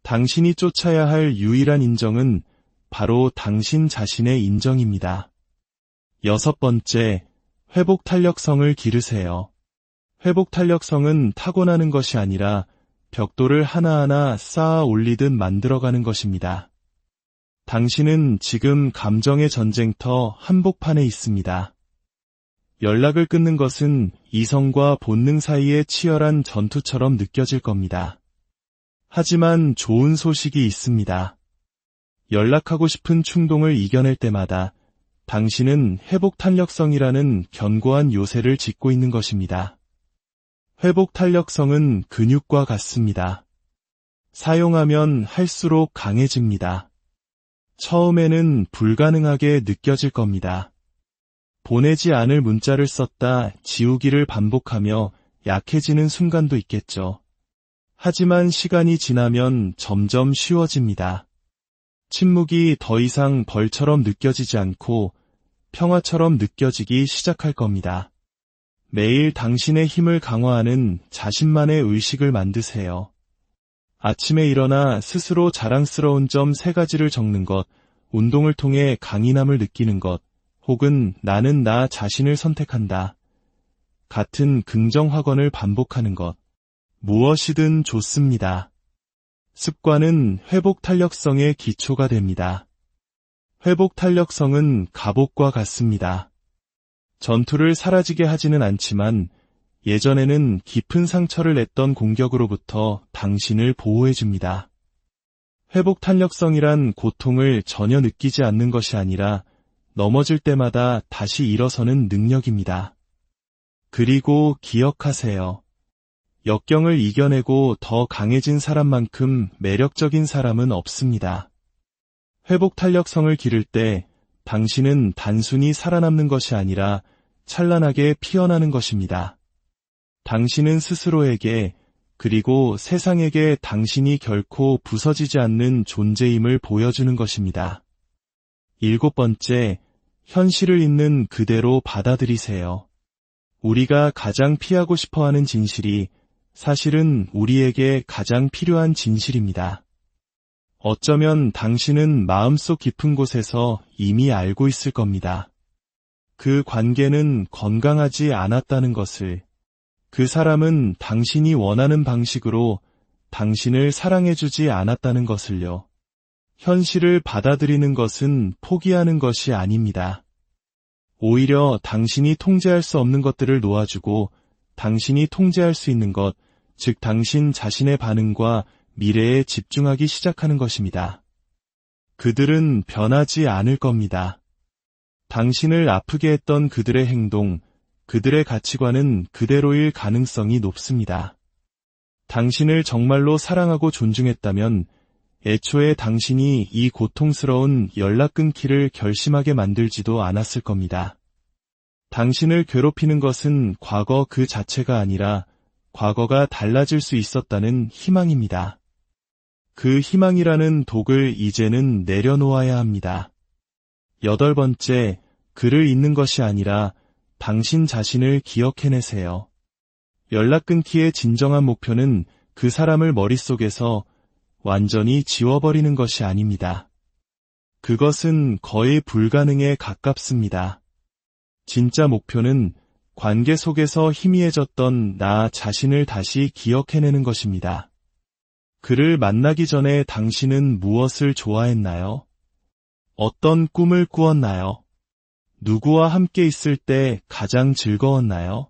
당신이 쫓아야 할 유일한 인정은 바로 당신 자신의 인정입니다. 6번째, 회복 탄력성을 기르세요. 회복 탄력성은 타고나는 것이 아니라 벽돌을 하나하나 쌓아 올리듯 만들어가는 것입니다. 당신은 지금 감정의 전쟁터 한복판에 있습니다. 연락을 끊는 것은 이성과 본능 사이의 치열한 전투처럼 느껴질 겁니다. 하지만 좋은 소식이 있습니다. 연락하고 싶은 충동을 이겨낼 때마다 당신은 회복 탄력성이라는 견고한 요새를 짓고 있는 것입니다. 회복 탄력성은 근육과 같습니다. 사용하면 할수록 강해집니다. 처음에는 불가능하게 느껴질 겁니다. 보내지 않을 문자를 썼다 지우기를 반복하며 약해지는 순간도 있겠죠. 하지만 시간이 지나면 점점 쉬워집니다. 침묵이 더 이상 벌처럼 느껴지지 않고 평화처럼 느껴지기 시작할 겁니다. 매일 당신의 힘을 강화하는 자신만의 의식을 만드세요. 아침에 일어나 스스로 자랑스러운 점 3가지를 적는 것, 운동을 통해 강인함을 느끼는 것, 혹은 나는 나 자신을 선택한다. 같은 긍정 확언을 반복하는 것. 무엇이든 좋습니다. 습관은 회복 탄력성의 기초가 됩니다. 회복 탄력성은 갑옷과 같습니다. 전투를 사라지게 하지는 않지만 예전에는 깊은 상처를 냈던 공격으로부터 당신을 보호해줍니다. 회복 탄력성이란 고통을 전혀 느끼지 않는 것이 아니라 넘어질 때마다 다시 일어서는 능력입니다. 그리고 기억하세요. 역경을 이겨내고 더 강해진 사람만큼 매력적인 사람은 없습니다. 회복 탄력성을 기를 때 당신은 단순히 살아남는 것이 아니라 찬란하게 피어나는 것입니다. 당신은 스스로에게 그리고 세상에게 당신이 결코 부서지지 않는 존재임을 보여주는 것입니다. 7번째, 현실을 있는 그대로 받아들이세요. 우리가 가장 피하고 싶어하는 진실이 사실은 우리에게 가장 필요한 진실입니다. 어쩌면 당신은 마음속 깊은 곳에서 이미 알고 있을 겁니다. 그 관계는 건강하지 않았다는 것을, 그 사람은 당신이 원하는 방식으로 당신을 사랑해주지 않았다는 것을요. 현실을 받아들이는 것은 포기하는 것이 아닙니다. 오히려 당신이 통제할 수 없는 것들을 놓아주고 당신이 통제할 수 있는 것, 즉 당신 자신의 반응과 미래에 집중하기 시작하는 것입니다. 그들은 변하지 않을 겁니다. 당신을 아프게 했던 그들의 행동, 그들의 가치관은 그대로일 가능성이 높습니다. 당신을 정말로 사랑하고 존중했다면 애초에 당신이 이 고통스러운 연락 끊기를 결심하게 만들지도 않았을 겁니다. 당신을 괴롭히는 것은 과거 그 자체가 아니라 과거가 달라질 수 있었다는 희망입니다. 그 희망이라는 독을 이제는 내려놓아야 합니다. 8번째, 글을 읽는 것이 아니라 당신 자신을 기억해내세요. 연락 끊기의 진정한 목표는 그 사람을 머릿속에서 완전히 지워버리는 것이 아닙니다. 그것은 거의 불가능에 가깝습니다. 진짜 목표는 관계 속에서 희미해졌던 나 자신을 다시 기억해내는 것입니다. 그를 만나기 전에 당신은 무엇을 좋아했나요? 어떤 꿈을 꾸었나요? 누구와 함께 있을 때 가장 즐거웠나요?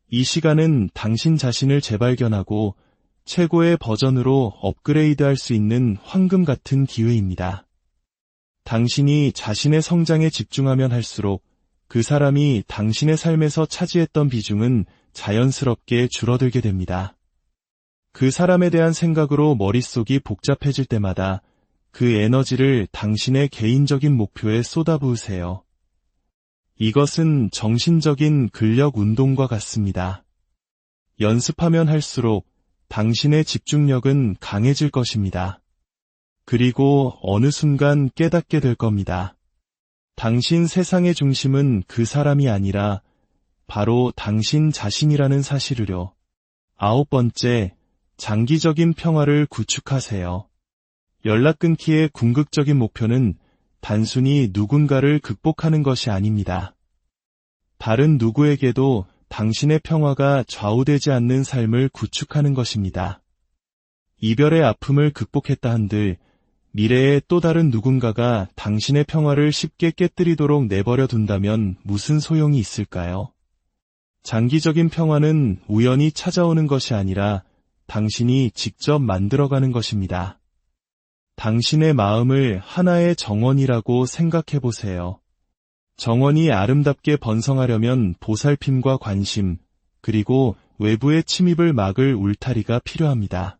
이 시간은 당신 자신을 재발견하고 최고의 버전으로 업그레이드할 수 있는 황금 같은 기회입니다. 당신이 자신의 성장에 집중하면 할수록 그 사람이 당신의 삶에서 차지했던 비중은 자연스럽게 줄어들게 됩니다. 그 사람에 대한 생각으로 머릿속이 복잡해질 때마다 그 에너지를 당신의 개인적인 목표에 쏟아부으세요. 이것은 정신적인 근력 운동과 같습니다. 연습하면 할수록 당신의 집중력은 강해질 것입니다. 그리고 어느 순간 깨닫게 될 겁니다. 당신 세상의 중심은 그 사람이 아니라 바로 당신 자신이라는 사실을요. 9번째, 장기적인 평화를 구축하세요. 연락 끊기의 궁극적인 목표는 단순히 누군가를 극복하는 것이 아닙니다. 다른 누구에게도 당신의 평화가 좌우되지 않는 삶을 구축하는 것입니다. 이별의 아픔을 극복했다 한들 미래에 또 다른 누군가가 당신의 평화를 쉽게 깨뜨리도록 내버려 둔다면 무슨 소용이 있을까요? 장기적인 평화는 우연히 찾아오는 것이 아니라 당신이 직접 만들어가는 것입니다. 당신의 마음을 하나의 정원이라고 생각해 보세요. 정원이 아름답게 번성하려면 보살핌과 관심, 그리고 외부의 침입을 막을 울타리가 필요합니다.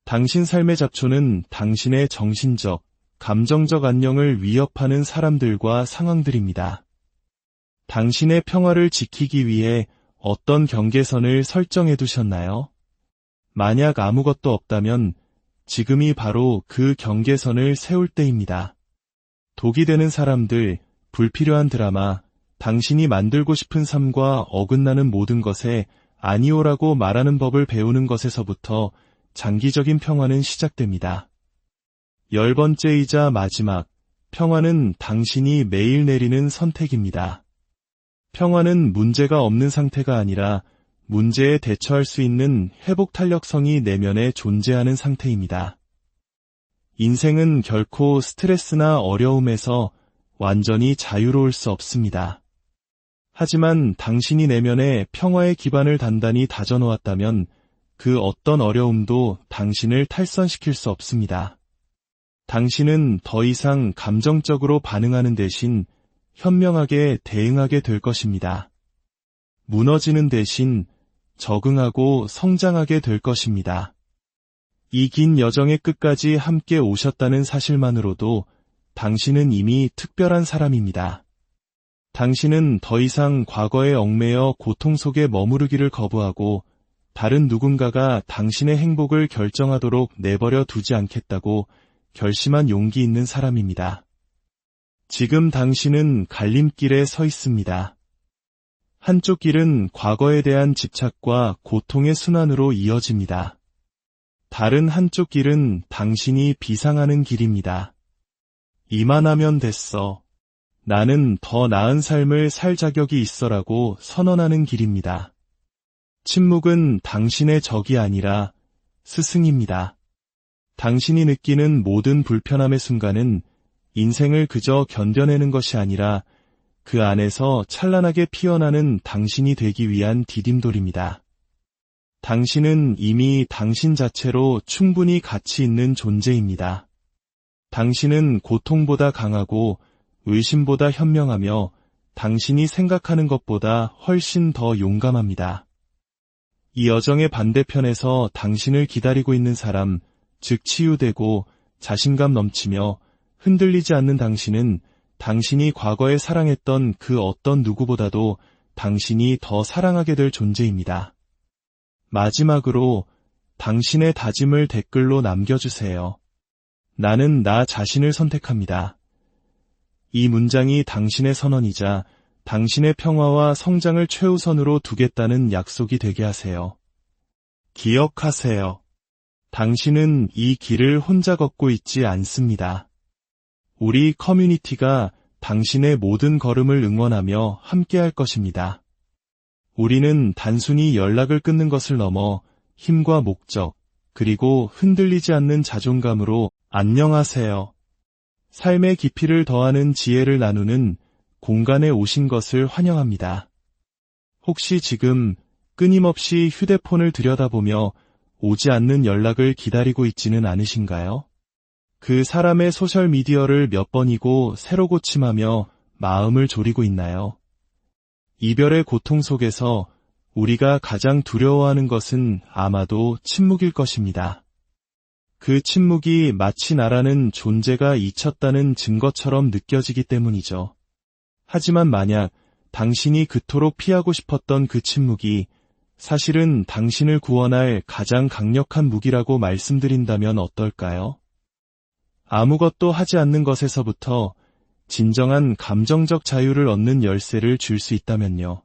당신 삶의 잡초는 당신의 정신적, 감정적 안녕을 위협하는 사람들과 상황들입니다. 당신의 평화를 지키기 위해 어떤 경계선을 설정해 두셨나요? 만약 아무것도 없다면 지금이 바로 그 경계선을 세울 때입니다. 독이 되는 사람들, 불필요한 드라마, 당신이 만들고 싶은 삶과 어긋나는 모든 것에 아니오라고 말하는 법을 배우는 것에서부터 장기적인 평화는 시작됩니다. 10번째이자 마지막, 평화는 당신이 매일 내리는 선택입니다. 평화는 문제가 없는 상태가 아니라 문제에 대처할 수 있는 회복 탄력성이 내면에 존재하는 상태입니다. 인생은 결코 스트레스나 어려움에서 완전히 자유로울 수 없습니다. 하지만 당신이 내면에 평화의 기반을 단단히 다져놓았다면 그 어떤 어려움도 당신을 탈선시킬 수 없습니다. 당신은 더 이상 감정적으로 반응하는 대신 현명하게 대응하게 될 것입니다. 무너지는 대신 적응하고 성장하게 될 것입니다. 이 긴 여정의 끝까지 함께 오셨다는 사실만으로도 당신은 이미 특별한 사람입니다. 당신은 더 이상 과거에 얽매여 고통 속에 머무르기를 거부하고 다른 누군가가 당신의 행복을 결정하도록 내버려 두지 않겠다고 결심한 용기 있는 사람입니다. 지금 당신은 갈림길에 서 있습니다. 한쪽 길은 과거에 대한 집착과 고통의 순환으로 이어집니다. 다른 한쪽 길은 당신이 비상하는 길입니다. 이만하면 됐어. 나는 더 나은 삶을 살 자격이 있어라고 선언하는 길입니다. 침묵은 당신의 적이 아니라 스승입니다. 당신이 느끼는 모든 불편함의 순간은 인생을 그저 견뎌내는 것이 아니라 그 안에서 찬란하게 피어나는 당신이 되기 위한 디딤돌입니다. 당신은 이미 당신 자체로 충분히 가치 있는 존재입니다. 당신은 고통보다 강하고 의심보다 현명하며 당신이 생각하는 것보다 훨씬 더 용감합니다. 이 여정의 반대편에서 당신을 기다리고 있는 사람, 즉 치유되고 자신감 넘치며 흔들리지 않는 당신은 당신이 과거에 사랑했던 그 어떤 누구보다도 당신이 더 사랑하게 될 존재입니다. 마지막으로 당신의 다짐을 댓글로 남겨주세요. 나는 나 자신을 선택합니다. 이 문장이 당신의 선언이자 당신의 평화와 성장을 최우선으로 두겠다는 약속이 되게 하세요. 기억하세요. 당신은 이 길을 혼자 걷고 있지 않습니다. 우리 커뮤니티가 당신의 모든 걸음을 응원하며 함께할 것입니다. 우리는 단순히 연락을 끊는 것을 넘어 힘과 목적, 그리고 흔들리지 않는 자존감으로 안녕하세요. 삶의 깊이를 더하는 지혜를 나누는 공간에 오신 것을 환영합니다. 혹시 지금 끊임없이 휴대폰을 들여다보며 오지 않는 연락을 기다리고 있지는 않으신가요? 그 사람의 소셜미디어를 몇 번이고 새로 고침하며 마음을 졸이고 있나요? 이별의 고통 속에서 우리가 가장 두려워하는 것은 아마도 침묵일 것입니다. 그 침묵이 마치 나라는 존재가 잊혔다는 증거처럼 느껴지기 때문이죠. 하지만 만약 당신이 그토록 피하고 싶었던 그 침묵이 사실은 당신을 구원할 가장 강력한 무기라고 말씀드린다면 어떨까요? 아무것도 하지 않는 것에서부터 진정한 감정적 자유를 얻는 열쇠를 줄 수 있다면요.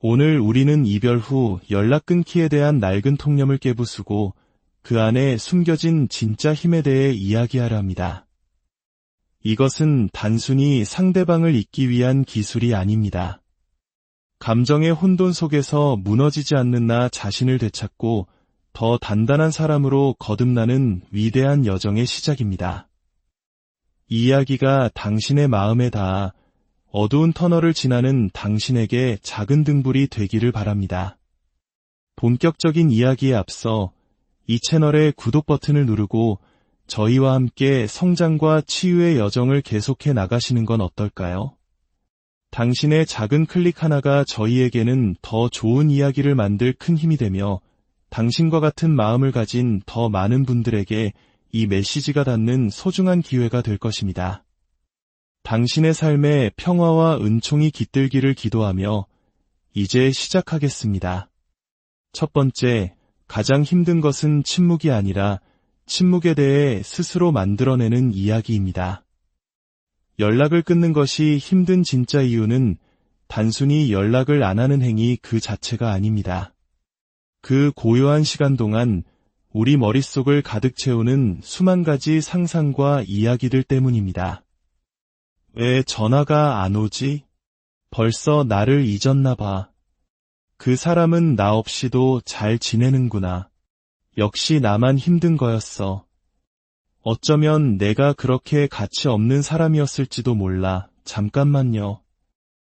오늘 우리는 이별 후 연락 끊기에 대한 낡은 통념을 깨부수고 그 안에 숨겨진 진짜 힘에 대해 이야기하려 합니다. 이것은 단순히 상대방을 잊기 위한 기술이 아닙니다. 감정의 혼돈 속에서 무너지지 않는 나 자신을 되찾고 더 단단한 사람으로 거듭나는 위대한 여정의 시작입니다. 이 이야기가 당신의 마음에 닿아 어두운 터널을 지나는 당신에게 작은 등불이 되기를 바랍니다. 본격적인 이야기에 앞서 이 채널의 구독 버튼을 누르고 저희와 함께 성장과 치유의 여정을 계속해 나가시는 건 어떨까요? 당신의 작은 클릭 하나가 저희에게는 더 좋은 이야기를 만들 큰 힘이 되며 당신과 같은 마음을 가진 더 많은 분들에게 이 메시지가 닿는 소중한 기회가 될 것입니다. 당신의 삶에 평화와 은총이 깃들기를 기도하며 이제 시작하겠습니다. 첫 번째, 가장 힘든 것은 침묵이 아니라 침묵에 대해 스스로 만들어내는 이야기입니다. 연락을 끊는 것이 힘든 진짜 이유는 단순히 연락을 안 하는 행위 그 자체가 아닙니다. 그 고요한 시간 동안 우리 머릿속을 가득 채우는 수만 가지 상상과 이야기들 때문입니다. 왜 전화가 안 오지? 벌써 나를 잊었나 봐. 그 사람은 나 없이도 잘 지내는구나. 역시 나만 힘든 거였어. 어쩌면 내가 그렇게 가치 없는 사람이었을지도 몰라. 잠깐만요.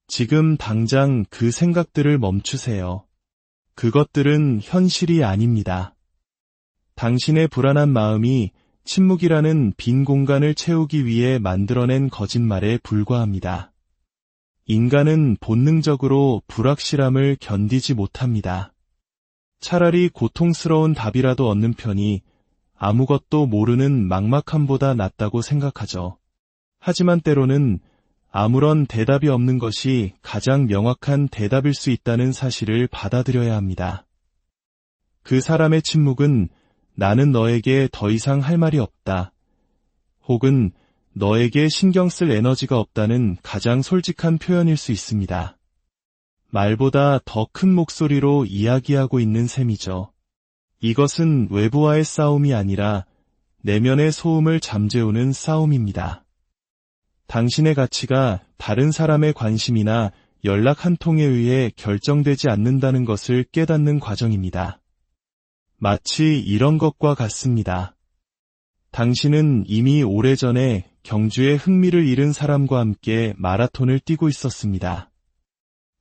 지금 당장 그 생각들을 멈추세요. 그것들은 현실이 아닙니다. 당신의 불안한 마음이 침묵이라는 빈 공간을 채우기 위해 만들어낸 거짓말에 불과합니다. 인간은 본능적으로 불확실함을 견디지 못합니다. 차라리 고통스러운 답이라도 얻는 편이 아무것도 모르는 막막함보다 낫다고 생각하죠. 하지만 때로는 아무런 대답이 없는 것이 가장 명확한 대답일 수 있다는 사실을 받아들여야 합니다. 그 사람의 침묵은 나는 너에게 더 이상 할 말이 없다. 혹은 너에게 신경 쓸 에너지가 없다는 가장 솔직한 표현일 수 있습니다. 말보다 더 큰 목소리로 이야기하고 있는 셈이죠. 이것은 외부와의 싸움이 아니라 내면의 소음을 잠재우는 싸움입니다. 당신의 가치가 다른 사람의 관심이나 연락 한 통에 의해 결정되지 않는다는 것을 깨닫는 과정입니다. 마치 이런 것과 같습니다. 당신은 이미 오래전에 경주에 흥미를 잃은 사람과 함께 마라톤을 뛰고 있었습니다.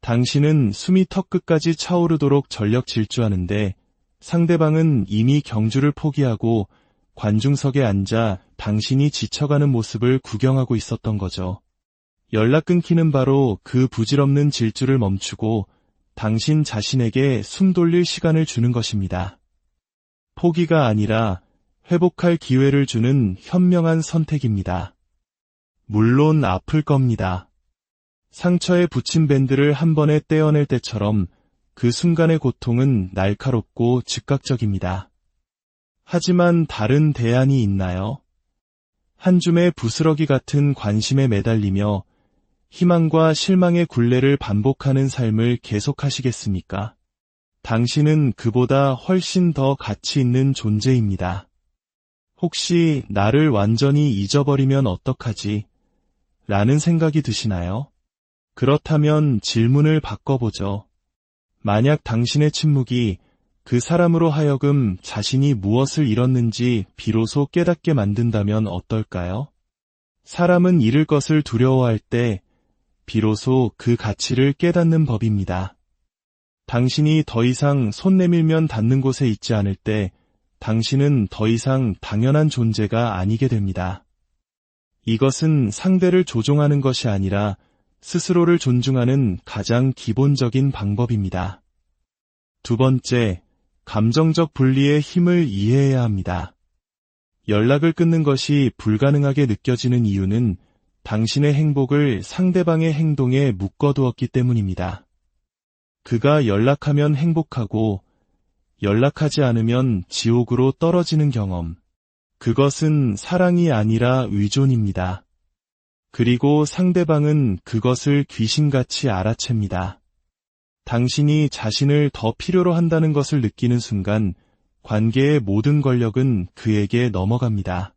당신은 숨이 턱끝까지 차오르도록 전력 질주하는데 상대방은 이미 경주를 포기하고 관중석에 앉아 당신이 지쳐가는 모습을 구경하고 있었던 거죠. 연락 끊기는 바로 그 부질없는 질주를 멈추고 당신 자신에게 숨 돌릴 시간을 주는 것입니다. 포기가 아니라 회복할 기회를 주는 현명한 선택입니다. 물론 아플 겁니다. 상처에 붙인 밴드를 한 번에 떼어낼 때처럼 그 순간의 고통은 날카롭고 즉각적입니다. 하지만 다른 대안이 있나요? 한 줌의 부스러기 같은 관심에 매달리며 희망과 실망의 굴레를 반복하는 삶을 계속하시겠습니까? 당신은 그보다 훨씬 더 가치 있는 존재입니다. 혹시 나를 완전히 잊어버리면 어떡하지? 라는 생각이 드시나요? 그렇다면 질문을 바꿔보죠. 만약 당신의 침묵이 그 사람으로 하여금 자신이 무엇을 잃었는지 비로소 깨닫게 만든다면 어떨까요? 사람은 잃을 것을 두려워할 때 비로소 그 가치를 깨닫는 법입니다. 당신이 더 이상 손 내밀면 닿는 곳에 있지 않을 때 당신은 더 이상 당연한 존재가 아니게 됩니다. 이것은 상대를 조종하는 것이 아니라 스스로를 존중하는 가장 기본적인 방법입니다. 두 번째, 감정적 분리의 힘을 이해해야 합니다. 연락을 끊는 것이 불가능하게 느껴지는 이유는 당신의 행복을 상대방의 행동에 묶어두었기 때문입니다. 그가 연락하면 행복하고 연락하지 않으면 지옥으로 떨어지는 경험. 그것은 사랑이 아니라 의존입니다. 그리고 상대방은 그것을 귀신같이 알아챕니다. 당신이 자신을 더 필요로 한다는 것을 느끼는 순간 관계의 모든 권력은 그에게 넘어갑니다.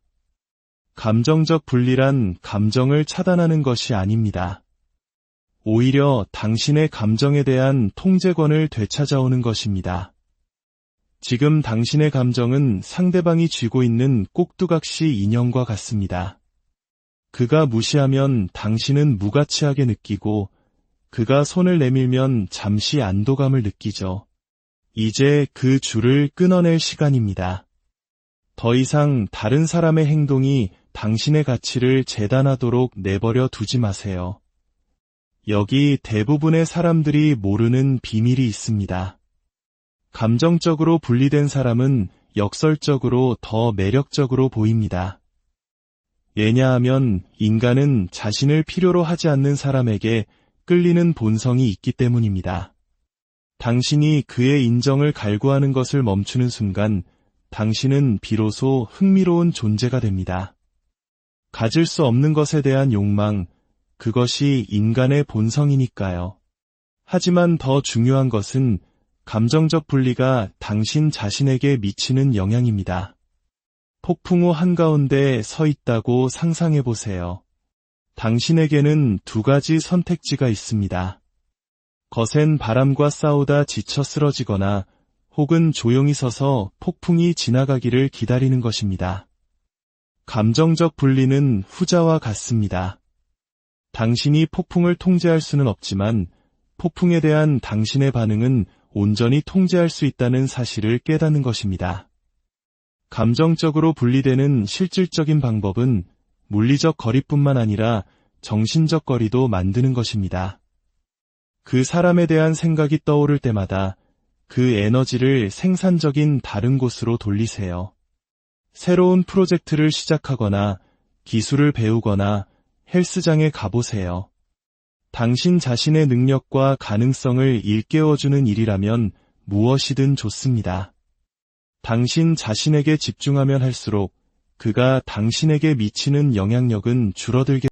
감정적 분리란 감정을 차단하는 것이 아닙니다. 오히려 당신의 감정에 대한 통제권을 되찾아오는 것입니다. 지금 당신의 감정은 상대방이 쥐고 있는 꼭두각시 인형과 같습니다. 그가 무시하면 당신은 무가치하게 느끼고 그가 손을 내밀면 잠시 안도감을 느끼죠. 이제 그 줄을 끊어낼 시간입니다. 더 이상 다른 사람의 행동이 당신의 가치를 재단하도록 내버려 두지 마세요. 여기 대부분의 사람들이 모르는 비밀이 있습니다. 감정적으로 분리된 사람은 역설적으로 더 매력적으로 보입니다. 왜냐하면 인간은 자신을 필요로 하지 않는 사람에게 끌리는 본성이 있기 때문입니다. 당신이 그의 인정을 갈구하는 것을 멈추는 순간 당신은 비로소 흥미로운 존재가 됩니다. 가질 수 없는 것에 대한 욕망, 그것이 인간의 본성이니까요. 하지만 더 중요한 것은 감정적 분리가 당신 자신에게 미치는 영향입니다. 폭풍우 한가운데 서 있다고 상상해 보세요. 당신에게는 두 가지 선택지가 있습니다. 거센 바람과 싸우다 지쳐 쓰러지거나 혹은 조용히 서서 폭풍이 지나가기를 기다리는 것입니다. 감정적 분리는 후자와 같습니다. 당신이 폭풍을 통제할 수는 없지만 폭풍에 대한 당신의 반응은 온전히 통제할 수 있다는 사실을 깨닫는 것입니다. 감정적으로 분리되는 실질적인 방법은 물리적 거리뿐만 아니라 정신적 거리도 만드는 것입니다. 그 사람에 대한 생각이 떠오를 때마다 그 에너지를 생산적인 다른 곳으로 돌리세요. 새로운 프로젝트를 시작하거나 기술을 배우거나 헬스장에 가보세요. 당신 자신의 능력과 가능성을 일깨워주는 일이라면 무엇이든 좋습니다. 당신 자신에게 집중하면 할수록 그가 당신에게 미치는 영향력은 줄어들게